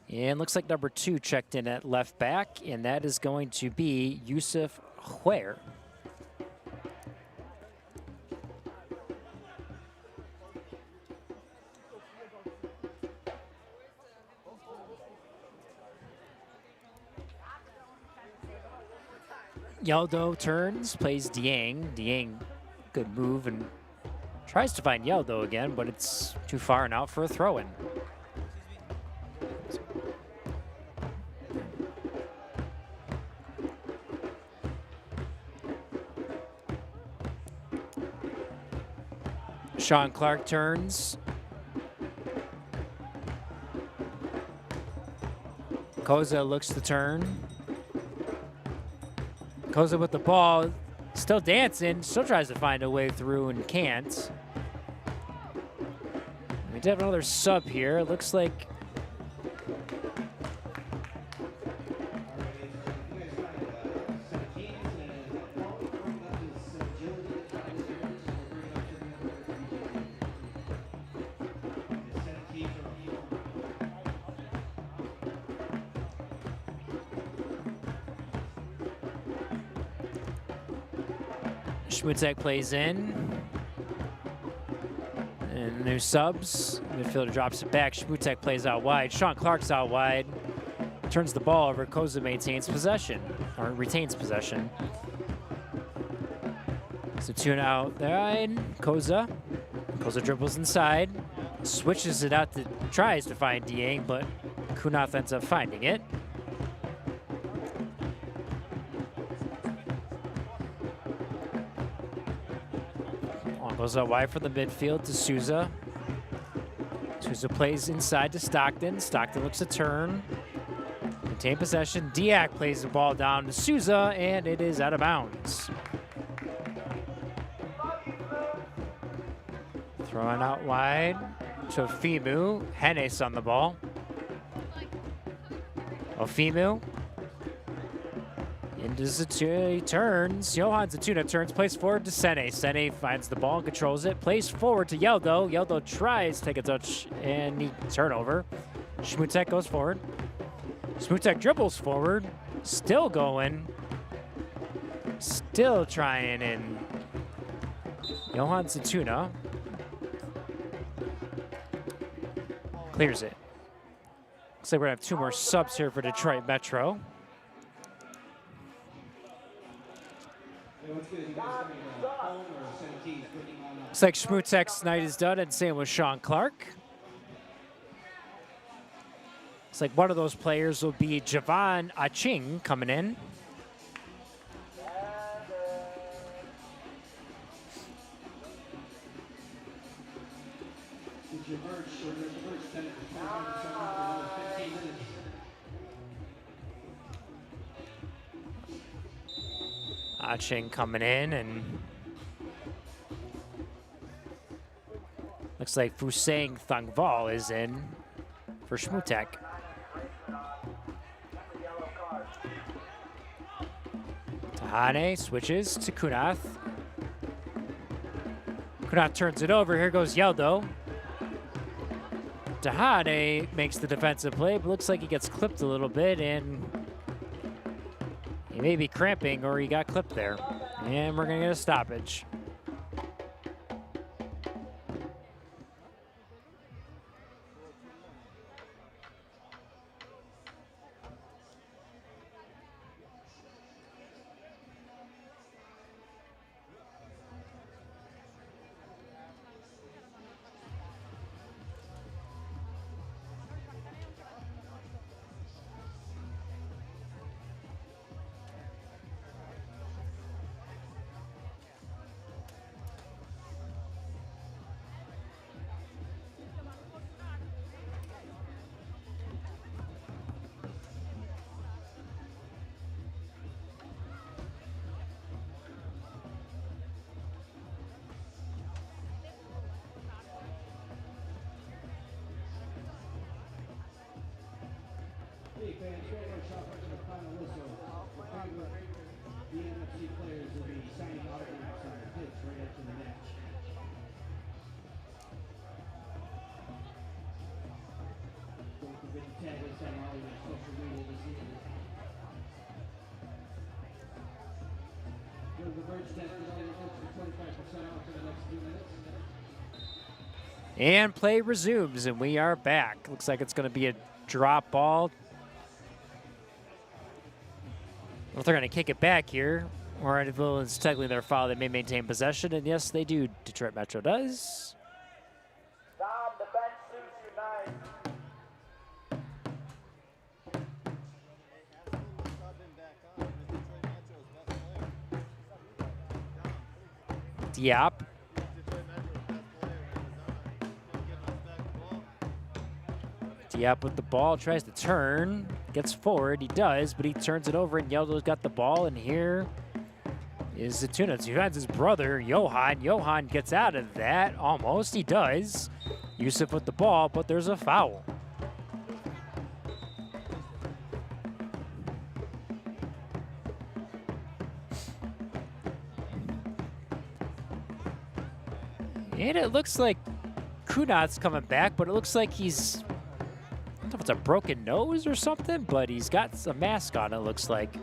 Speaker 6: And looks like number 2 checked in at left back, and that is going to be Yusuf Huer. Yaldo turns, plays Dieng. Dieng, good move, and tries to find Yaldo again, but it's too far and out for a throw-in. Sean Clark turns. Koza looks to turn. Koza with the ball, still dancing, still tries to find a way through and can't. We do have another sub here. It looks like Schmutzek plays in. And new subs. Midfielder drops it back. Schmutzek plays out wide. Sean Clark's out wide. Turns the ball over. Koza maintains possession, or retains possession. So tune out there. Koza. Koza dribbles inside. Switches it out to, tries to find Dieng, but Kunath ends up finding it. Goes out wide from the midfield to Souza. Souza plays inside to Stockton. Stockton looks to turn. Maintain possession. Diak plays the ball down to Souza, and it is out of bounds. Throwing out wide to Fimu. Hennes on the ball. Fimu. Into Zatuna, he turns. Johan Zatuna turns, plays forward to Sene. Sene finds the ball, controls it, plays forward to Yeldo. Yeldo tries to take a touch, and he turnover. Schmutek goes forward. Schmutek dribbles forward, still going. Still trying, and Johan Zatuna clears it. Looks like we're gonna have 2 more subs here for Detroit Metro. Looks like Schmutek's night is done, and same with Sean Clark. Looks like one of those players will be Javon Aching coming in. Aching coming in, and looks like Fusang Thangval is in for Schmutek. Tahane switches to Kunath. Kunath turns it over. Here goes Yeldo. Tahane makes the defensive play, but looks like he gets clipped a little bit, and he may be cramping, or he got clipped there. And we're going to get a stoppage. And play resumes, and we are back. Looks like it's going to be a drop ball. Well, they're going to kick it back here. Or if it's technically their foul, they may maintain possession. And yes, they do. Detroit Metro does. Diop. Diop with the ball, tries to turn, gets forward, he does, but he turns it over, and Yeldo's got the ball, and here is Zatuna. Zatun's his brother, Johan. Johan gets out of that, almost, he does. Yusuf with the ball, but there's a foul. And it looks like Kunat's coming back, but it looks like he's, I don't know if it's a broken nose or something, but he's got a mask on, it looks like.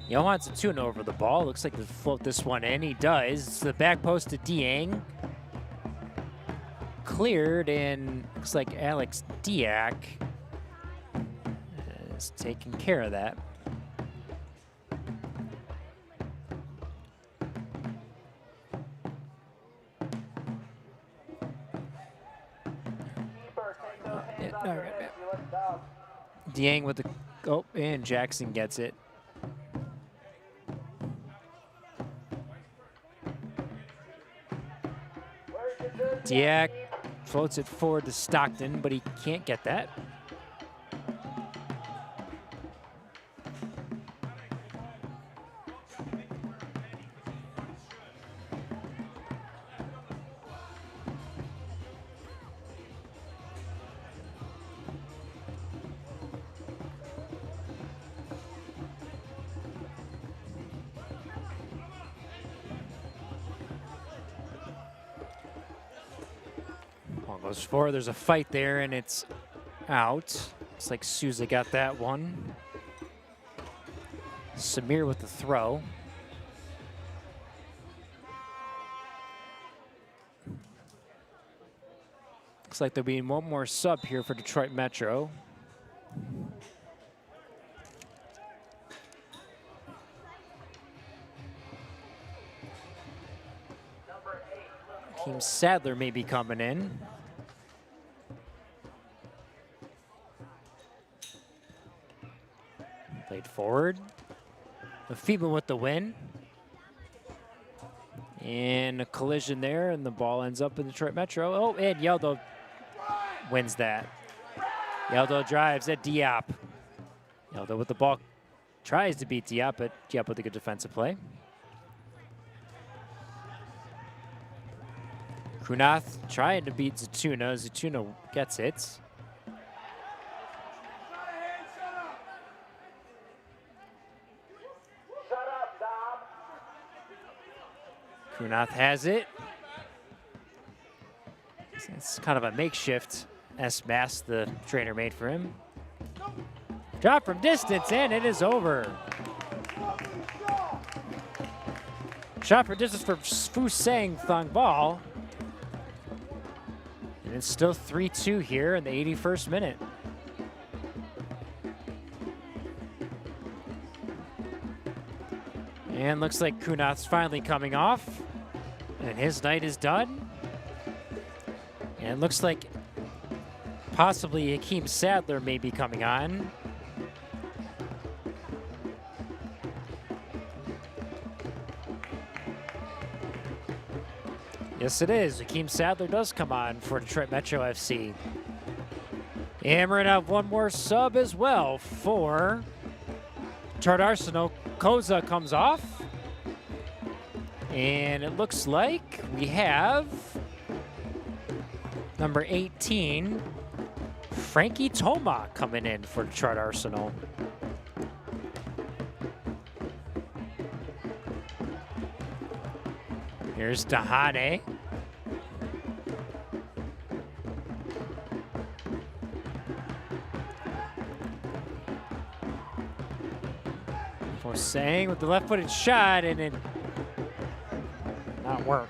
Speaker 6: Johan Zatuna over the ball. Looks like he'll float this one in. He does. It's the back post to Dieng. Cleared, and looks like Alex Diak is taking care of that. Dieng with the, oh, and Jackson gets it. Diak floats it forward to Stockton, but he can't get that. Ball goes forward. There's a fight there, and it's out. Looks like Souza got that one. Samir with the throw. Looks like there'll be one more sub here for Detroit Metro. Team Sadler may be coming in. Played forward. Afiba with the win. And a collision there, and the ball ends up in Detroit Metro. Oh, and Yeldo wins that. Yeldo drives at Diop. Yeldo with the ball tries to beat Diop, but Diop with a good defensive play. Kunath trying to beat Zatuna. Zatuna gets it. Kunath has it. It's kind of a makeshift S-mass the trainer made for him. Drop from distance, and it is over. Shot from distance for Fusang Thong Ball. And it's still 3-2 here in the 81st minute. And looks like Kunath's finally coming off. And his night is done. And it looks like possibly Hakeem Sadler may be coming on. Yes, it is. Hakeem Sadler does come on for Detroit Metro FC. And we're going to have one more sub as well for Detroit Arsenal. Koza comes off. And it looks like we have number 18, Frankie Toma, coming in for Detroit Arsenal. Here's Dahane. Forsang with the left-footed shot, and it not work.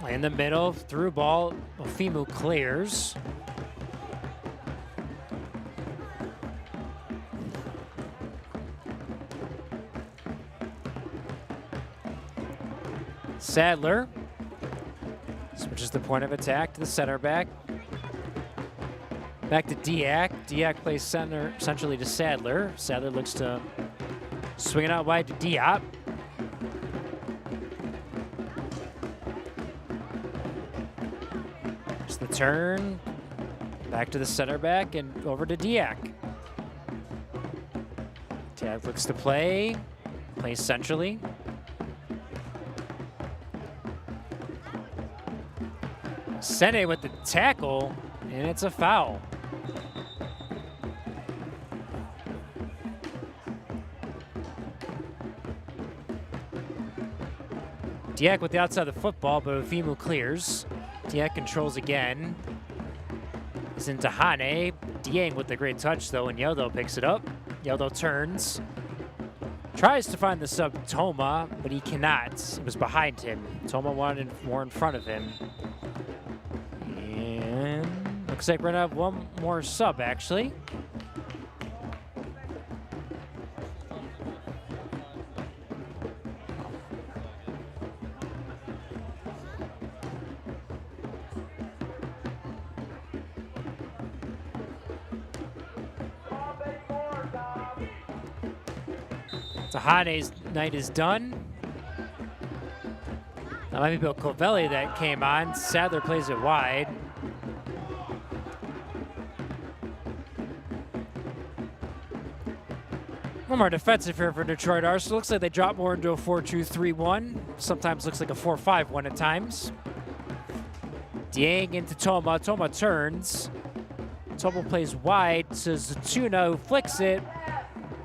Speaker 6: In the middle, through ball, Ofimu clears. Sadler switches the point of attack to the center back. Back to Diak. Diak plays center centrally to Sadler. Sadler looks to swing it out wide to Diop. Just the turn. Back to the center back and over to Diak. Diak looks to play. Plays centrally. Sene with the tackle, and it's a foul. Diak with the outside of the football, but Ofimu clears. Diak controls again. It's into Hane. Dieng with the great touch, though, and Yeldo picks it up. Yeldo turns. Tries to find the sub, Toma, but he cannot. It was behind him. Toma wanted more in front of him. And looks like we're going to have one more sub, actually. Tahane's night is done. That might be Bill Covelli that came on. Sadler plays it wide. One more defensive here for Detroit Arsenal. Looks like they drop more into a 4-2-3-1. Sometimes looks like a 4-5-1 at times. Dieng into Toma. Toma turns. Toma plays wide to Zatuna, who flicks it.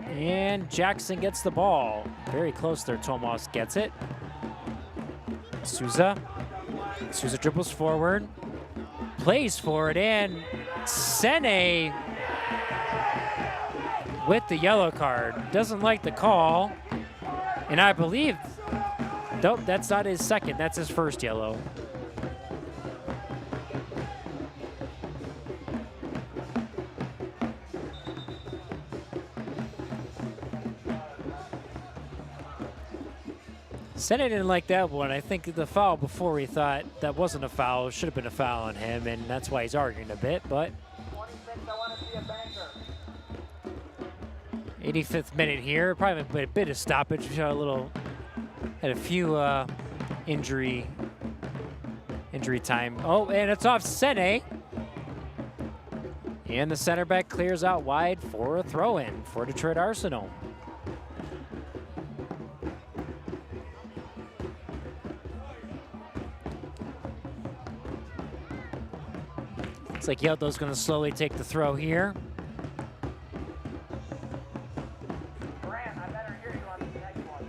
Speaker 6: And Jackson gets the ball. Very close there. Tomas gets it. Souza. Souza dribbles forward. Plays for it. And Sene with the yellow card. Doesn't like the call. And I believe, nope, that's not his second. That's his first yellow. Sene didn't like that one. I think the foul before he thought that wasn't a foul. Should have been a foul on him, and that's why he's arguing a bit, but 85th minute here. Probably a bit of stoppage. We had a few injury time. Oh, and it's off Sene. And the center back clears out wide for a throw-in for Detroit Arsenal. Looks like Yeldo's going to slowly take the throw here.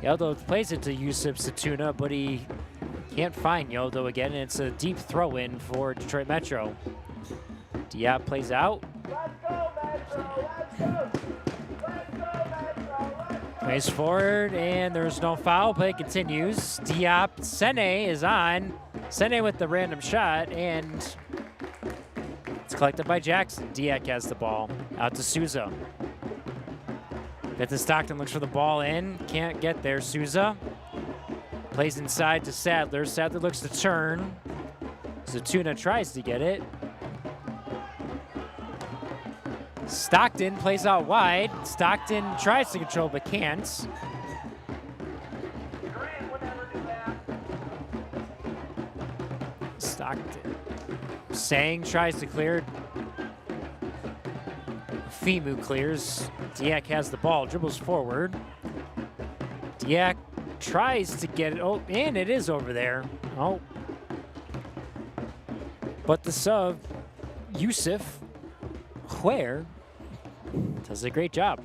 Speaker 6: Yeldo plays it to Yusuf Satuna, but he can't find Yeldo again, and it's a deep throw-in for Detroit Metro. Diop plays out. Plays forward, and there's no foul. Play continues. Diop, Sene is on. Sene with the random shot, and it's collected by Jackson. Diak has the ball. Out to Souza. Vincent Stockton looks for the ball in. Can't get there. Souza plays inside to Sadler. Sadler looks to turn. Zatuna tries to get it. Stockton plays out wide. Stockton tries to control but can't. Stockton. Sang tries to clear. Fimu clears. Diak has the ball, dribbles forward. Diak tries to get it. Oh, and it is over there. Oh. But the sub, Yusuf Huer, does a great job.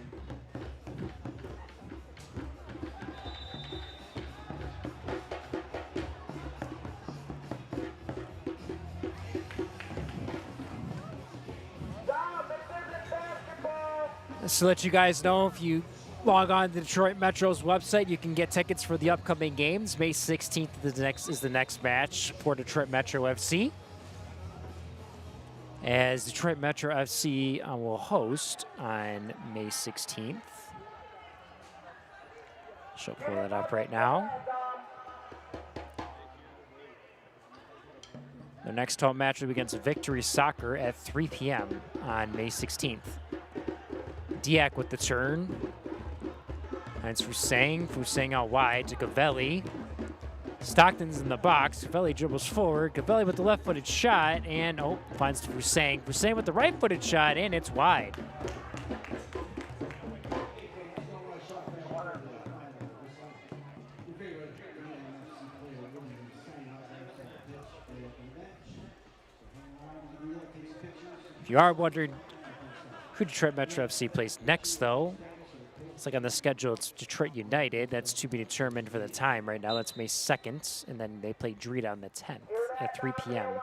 Speaker 6: Just to let you guys know, if you log on to Detroit Metro's website, you can get tickets for the upcoming games. May 16th is the next match for Detroit Metro FC. As Detroit Metro FC will host on May 16th. She'll pull that up right now. Their next home match will be against Victory Soccer at 3 p.m. on May 16th. Diak with the turn. Finds Fusang. Fusang out wide to Gavelli. Stockton's in the box. Gavelli dribbles forward. Gavelli with the left-footed shot, and finds Fusang. Fusang with the right-footed shot, and it's wide. If you are wondering who Detroit Metro FC plays next, though, it's like on the schedule, it's Detroit United. That's to be determined for the time right now. That's May 2nd, and then they play Drita on the 10th at 3 p.m.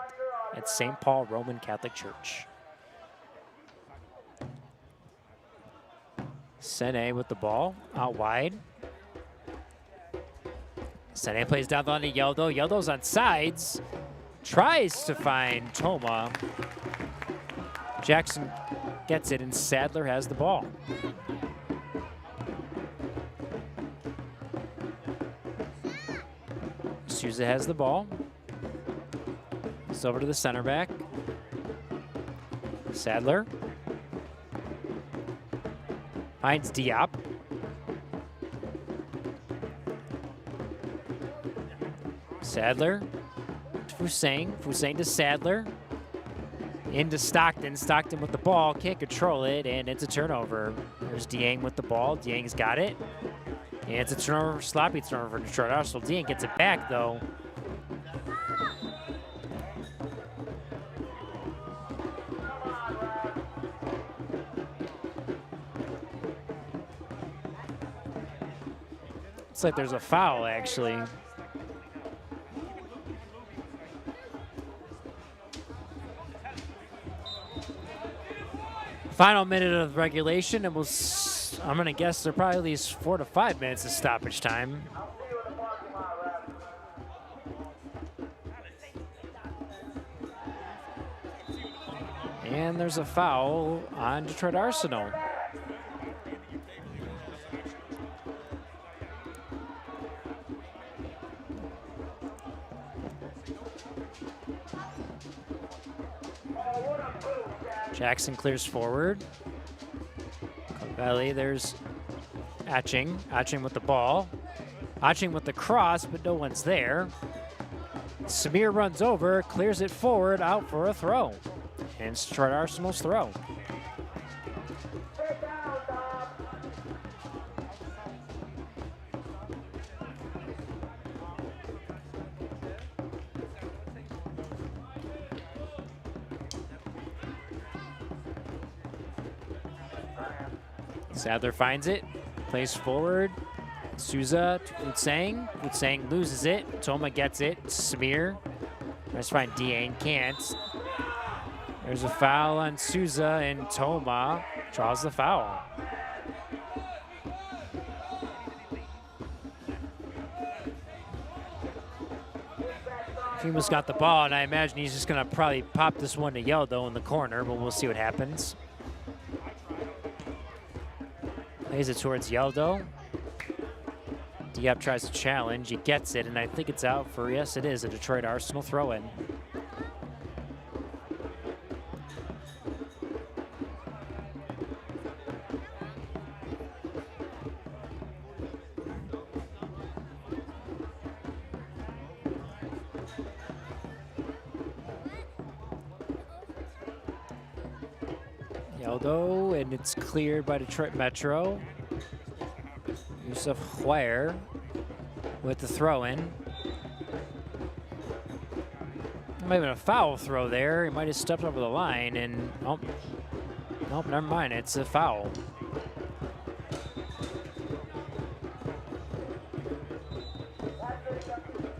Speaker 6: at St. Paul Roman Catholic Church. Sene with the ball, out wide. Sene plays down the line to Yeldo. Yeldo's on sides. Tries to find Toma. Jackson gets it, and Sadler has the ball. Souza has the ball. It's over to the center back. Sadler. Finds Diop. Sadler to Fusang. Fusang to Sadler. Into Stockton. Stockton with the ball. Can't control it, and it's a turnover. There's Dieng with the ball. Dieng's got it. And it's a turnover, sloppy turnover for Detroit Arsenal. Dieng gets it back, though. Looks like there's a foul, actually. Final minute of regulation, and I'm gonna guess there are probably at least 4 to 5 minutes of stoppage time. And there's a foul on Detroit Arsenal. Jackson clears forward. Belly, there's Atching. Atching with the ball. Atching with the cross, but no one's there. Samir runs over, clears it forward, out for a throw. And it's Detroit Arsenal's throw. Sadler finds it, plays forward. Souza to Futsang. Futsang loses it. Toma gets it. Samir tries to find Dieng, can't. There's a foul on Souza, and Toma draws the foul. Fuma's got the ball, and I imagine he's just going to probably pop this one to Yeldo in the corner, but we'll see what happens. Plays it towards Yeldo. Diop tries to challenge. He gets it, and I think it's out for, yes, it is, a Detroit Arsenal throw-in. Yeldo, and it's cleared by Detroit Metro. Yusuf Huer with the throw-in. Might have been a foul throw there. He might have stepped over the line, and oh, nope, never mind. It's a foul.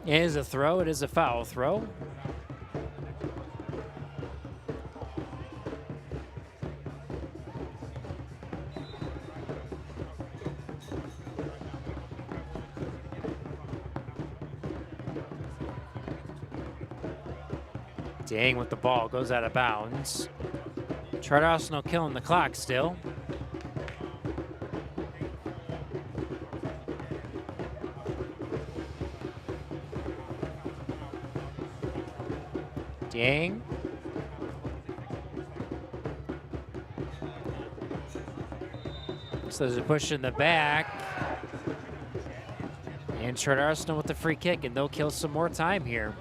Speaker 6: It is a throw. It is a foul throw. Dieng with the ball, goes out of bounds. Detroit Arsenal killing the clock still. Dieng. So there's a push in the back. And Detroit Arsenal with the free kick, and they'll kill some more time here.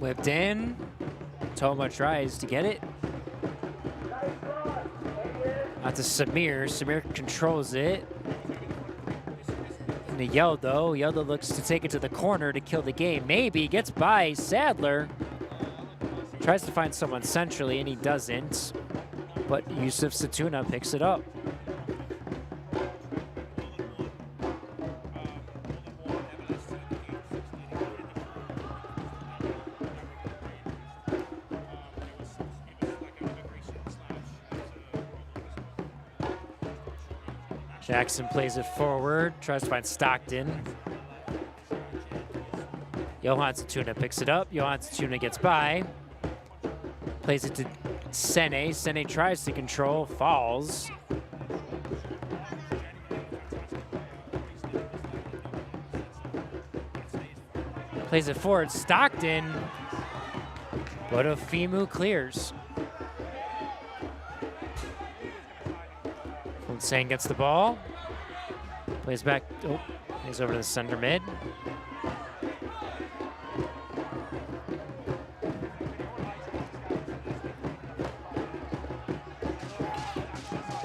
Speaker 6: Whipped in. Toma tries to get it. Out to Samir. Samir controls it. And to Yeldo. Yeldo looks to take it to the corner to kill the game. Maybe gets by Sadler. Tries to find someone centrally, and he doesn't. But Yusuf Satuna picks it up. Jackson plays it forward, tries to find Stockton. Johan Satuna picks it up. Johan Satuna gets by. Plays it to Sene. Sene tries to control, falls. Plays it forward, Stockton. But Ofimu clears. Fonsang gets the ball. Plays back, oh, plays over to the center mid.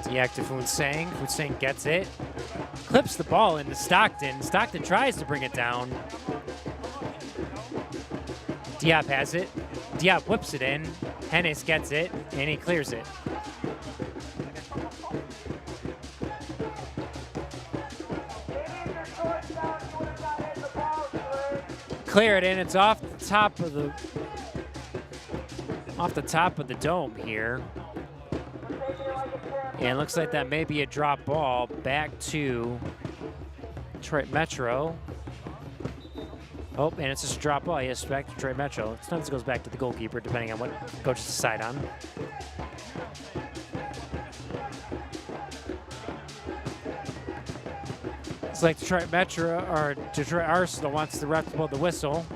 Speaker 6: Diak to Fonsang. Fonsang gets it. Clips the ball into Stockton. Stockton tries to bring it down. Diop has it. Diop whips it in. Hennis gets it, and he clears it. Clear it in. It's off the top of the dome here. And it looks like that may be a drop ball back to Detroit Metro. Oh, and it's just a drop ball. Yes, back to Detroit Metro. Sometimes it goes back to the goalkeeper, depending on what coaches decide on. It's like Detroit Metro or Detroit Arsenal wants the ref to blow the whistle.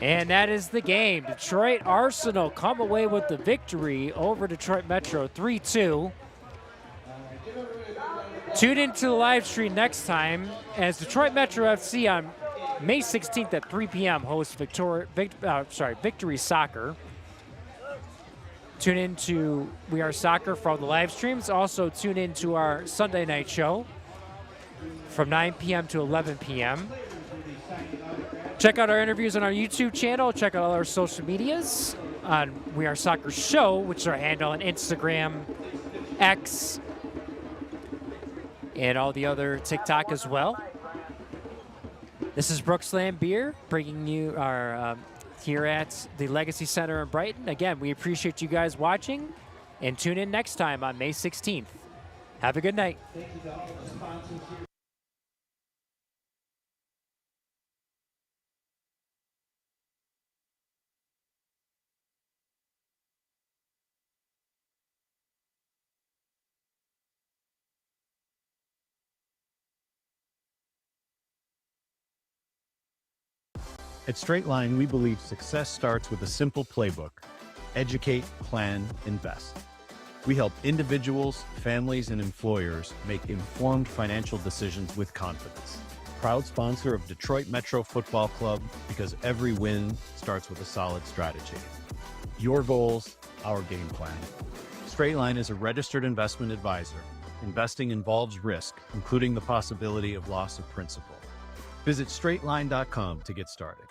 Speaker 6: And that is the game. Detroit Arsenal come away with the victory over Detroit Metro 3-2. Tune into the live stream next time as Detroit Metro FC on May 16th at 3 p.m. hosts Victory Soccer. Tune in to We Are Soccer for all the live streams. Also tune in to our Sunday night show from 9 p.m. to 11 p.m. Check out our interviews on our YouTube channel. Check out all our social medias on We Are Soccer Show, which is our handle on Instagram, X, and all the other TikTok as well. This is Brooks Lambier bringing you our here at the Legacy Center in Brighton. Again, we appreciate you guys watching, and tune in next time on May 16th. Have a good night.
Speaker 11: Thank you to all the sponsors here.
Speaker 1: At Straight Line, we believe success starts with a simple playbook: educate, plan, invest. We help individuals, families, and employers make informed financial decisions with confidence. Proud sponsor of Detroit Metro Football Club, because every win starts with a solid strategy. Your goals, our game plan. Straight Line is a registered investment advisor. Investing involves risk, including the possibility of loss of principal. Visit straightline.com to get started.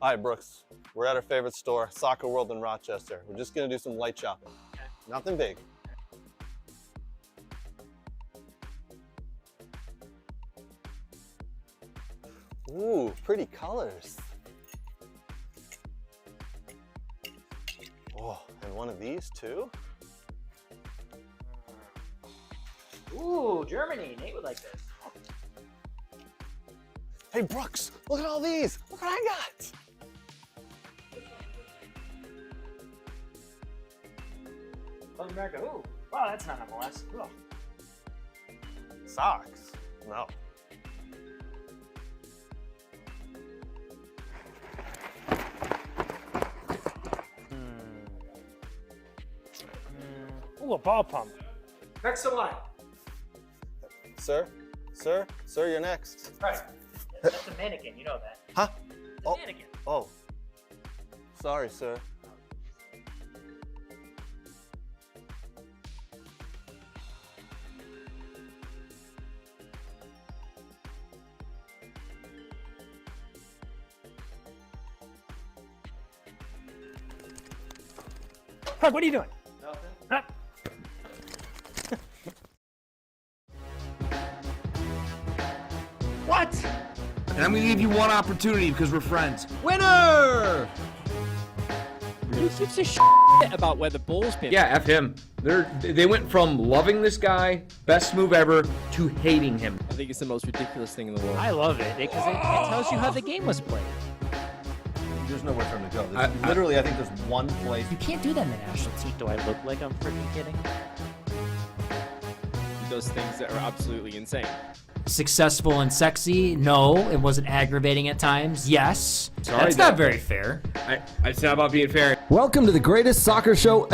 Speaker 2: Hi, Brooks. We're at our favorite store, Soccer World in Rochester. We're just gonna do some light shopping. Nothing big. Ooh, pretty colors. Oh, and one of these too?
Speaker 3: Ooh, Germany. Nate would like this.
Speaker 2: Hey, Brooks, look at all these. Look what I got.
Speaker 3: South America. Ooh, wow, that's not MLS. Ugh.
Speaker 2: Socks? No.
Speaker 3: Ooh, a ball pump. Next in line.
Speaker 2: Sir, you're next.
Speaker 3: Right. That's a mannequin, you know that.
Speaker 2: Huh?
Speaker 3: Oh. Mannequin.
Speaker 2: Oh. Sorry, sir.
Speaker 3: Hug, what are you doing?
Speaker 2: Nothing.
Speaker 3: Huh?
Speaker 5: What? And And I'm going to give you one opportunity because we're friends. Winner!
Speaker 12: Who gives a about where the ball's been?
Speaker 7: Yeah, F him. They went from loving this guy, best move ever, to hating him.
Speaker 12: I think it's the most ridiculous thing in the world.
Speaker 6: I love it because it tells you how the game was played.
Speaker 2: There's nowhere for him to go. Literally, I think there's one place.
Speaker 6: You can't do that in the national team. Do I look like I'm freaking kidding?
Speaker 12: He does things that are absolutely insane.
Speaker 9: Successful and sexy? No. It wasn't aggravating at times? Yes.
Speaker 7: Sorry,
Speaker 9: That's not very fair.
Speaker 7: It's not about being fair.
Speaker 10: Welcome to the greatest soccer show ever.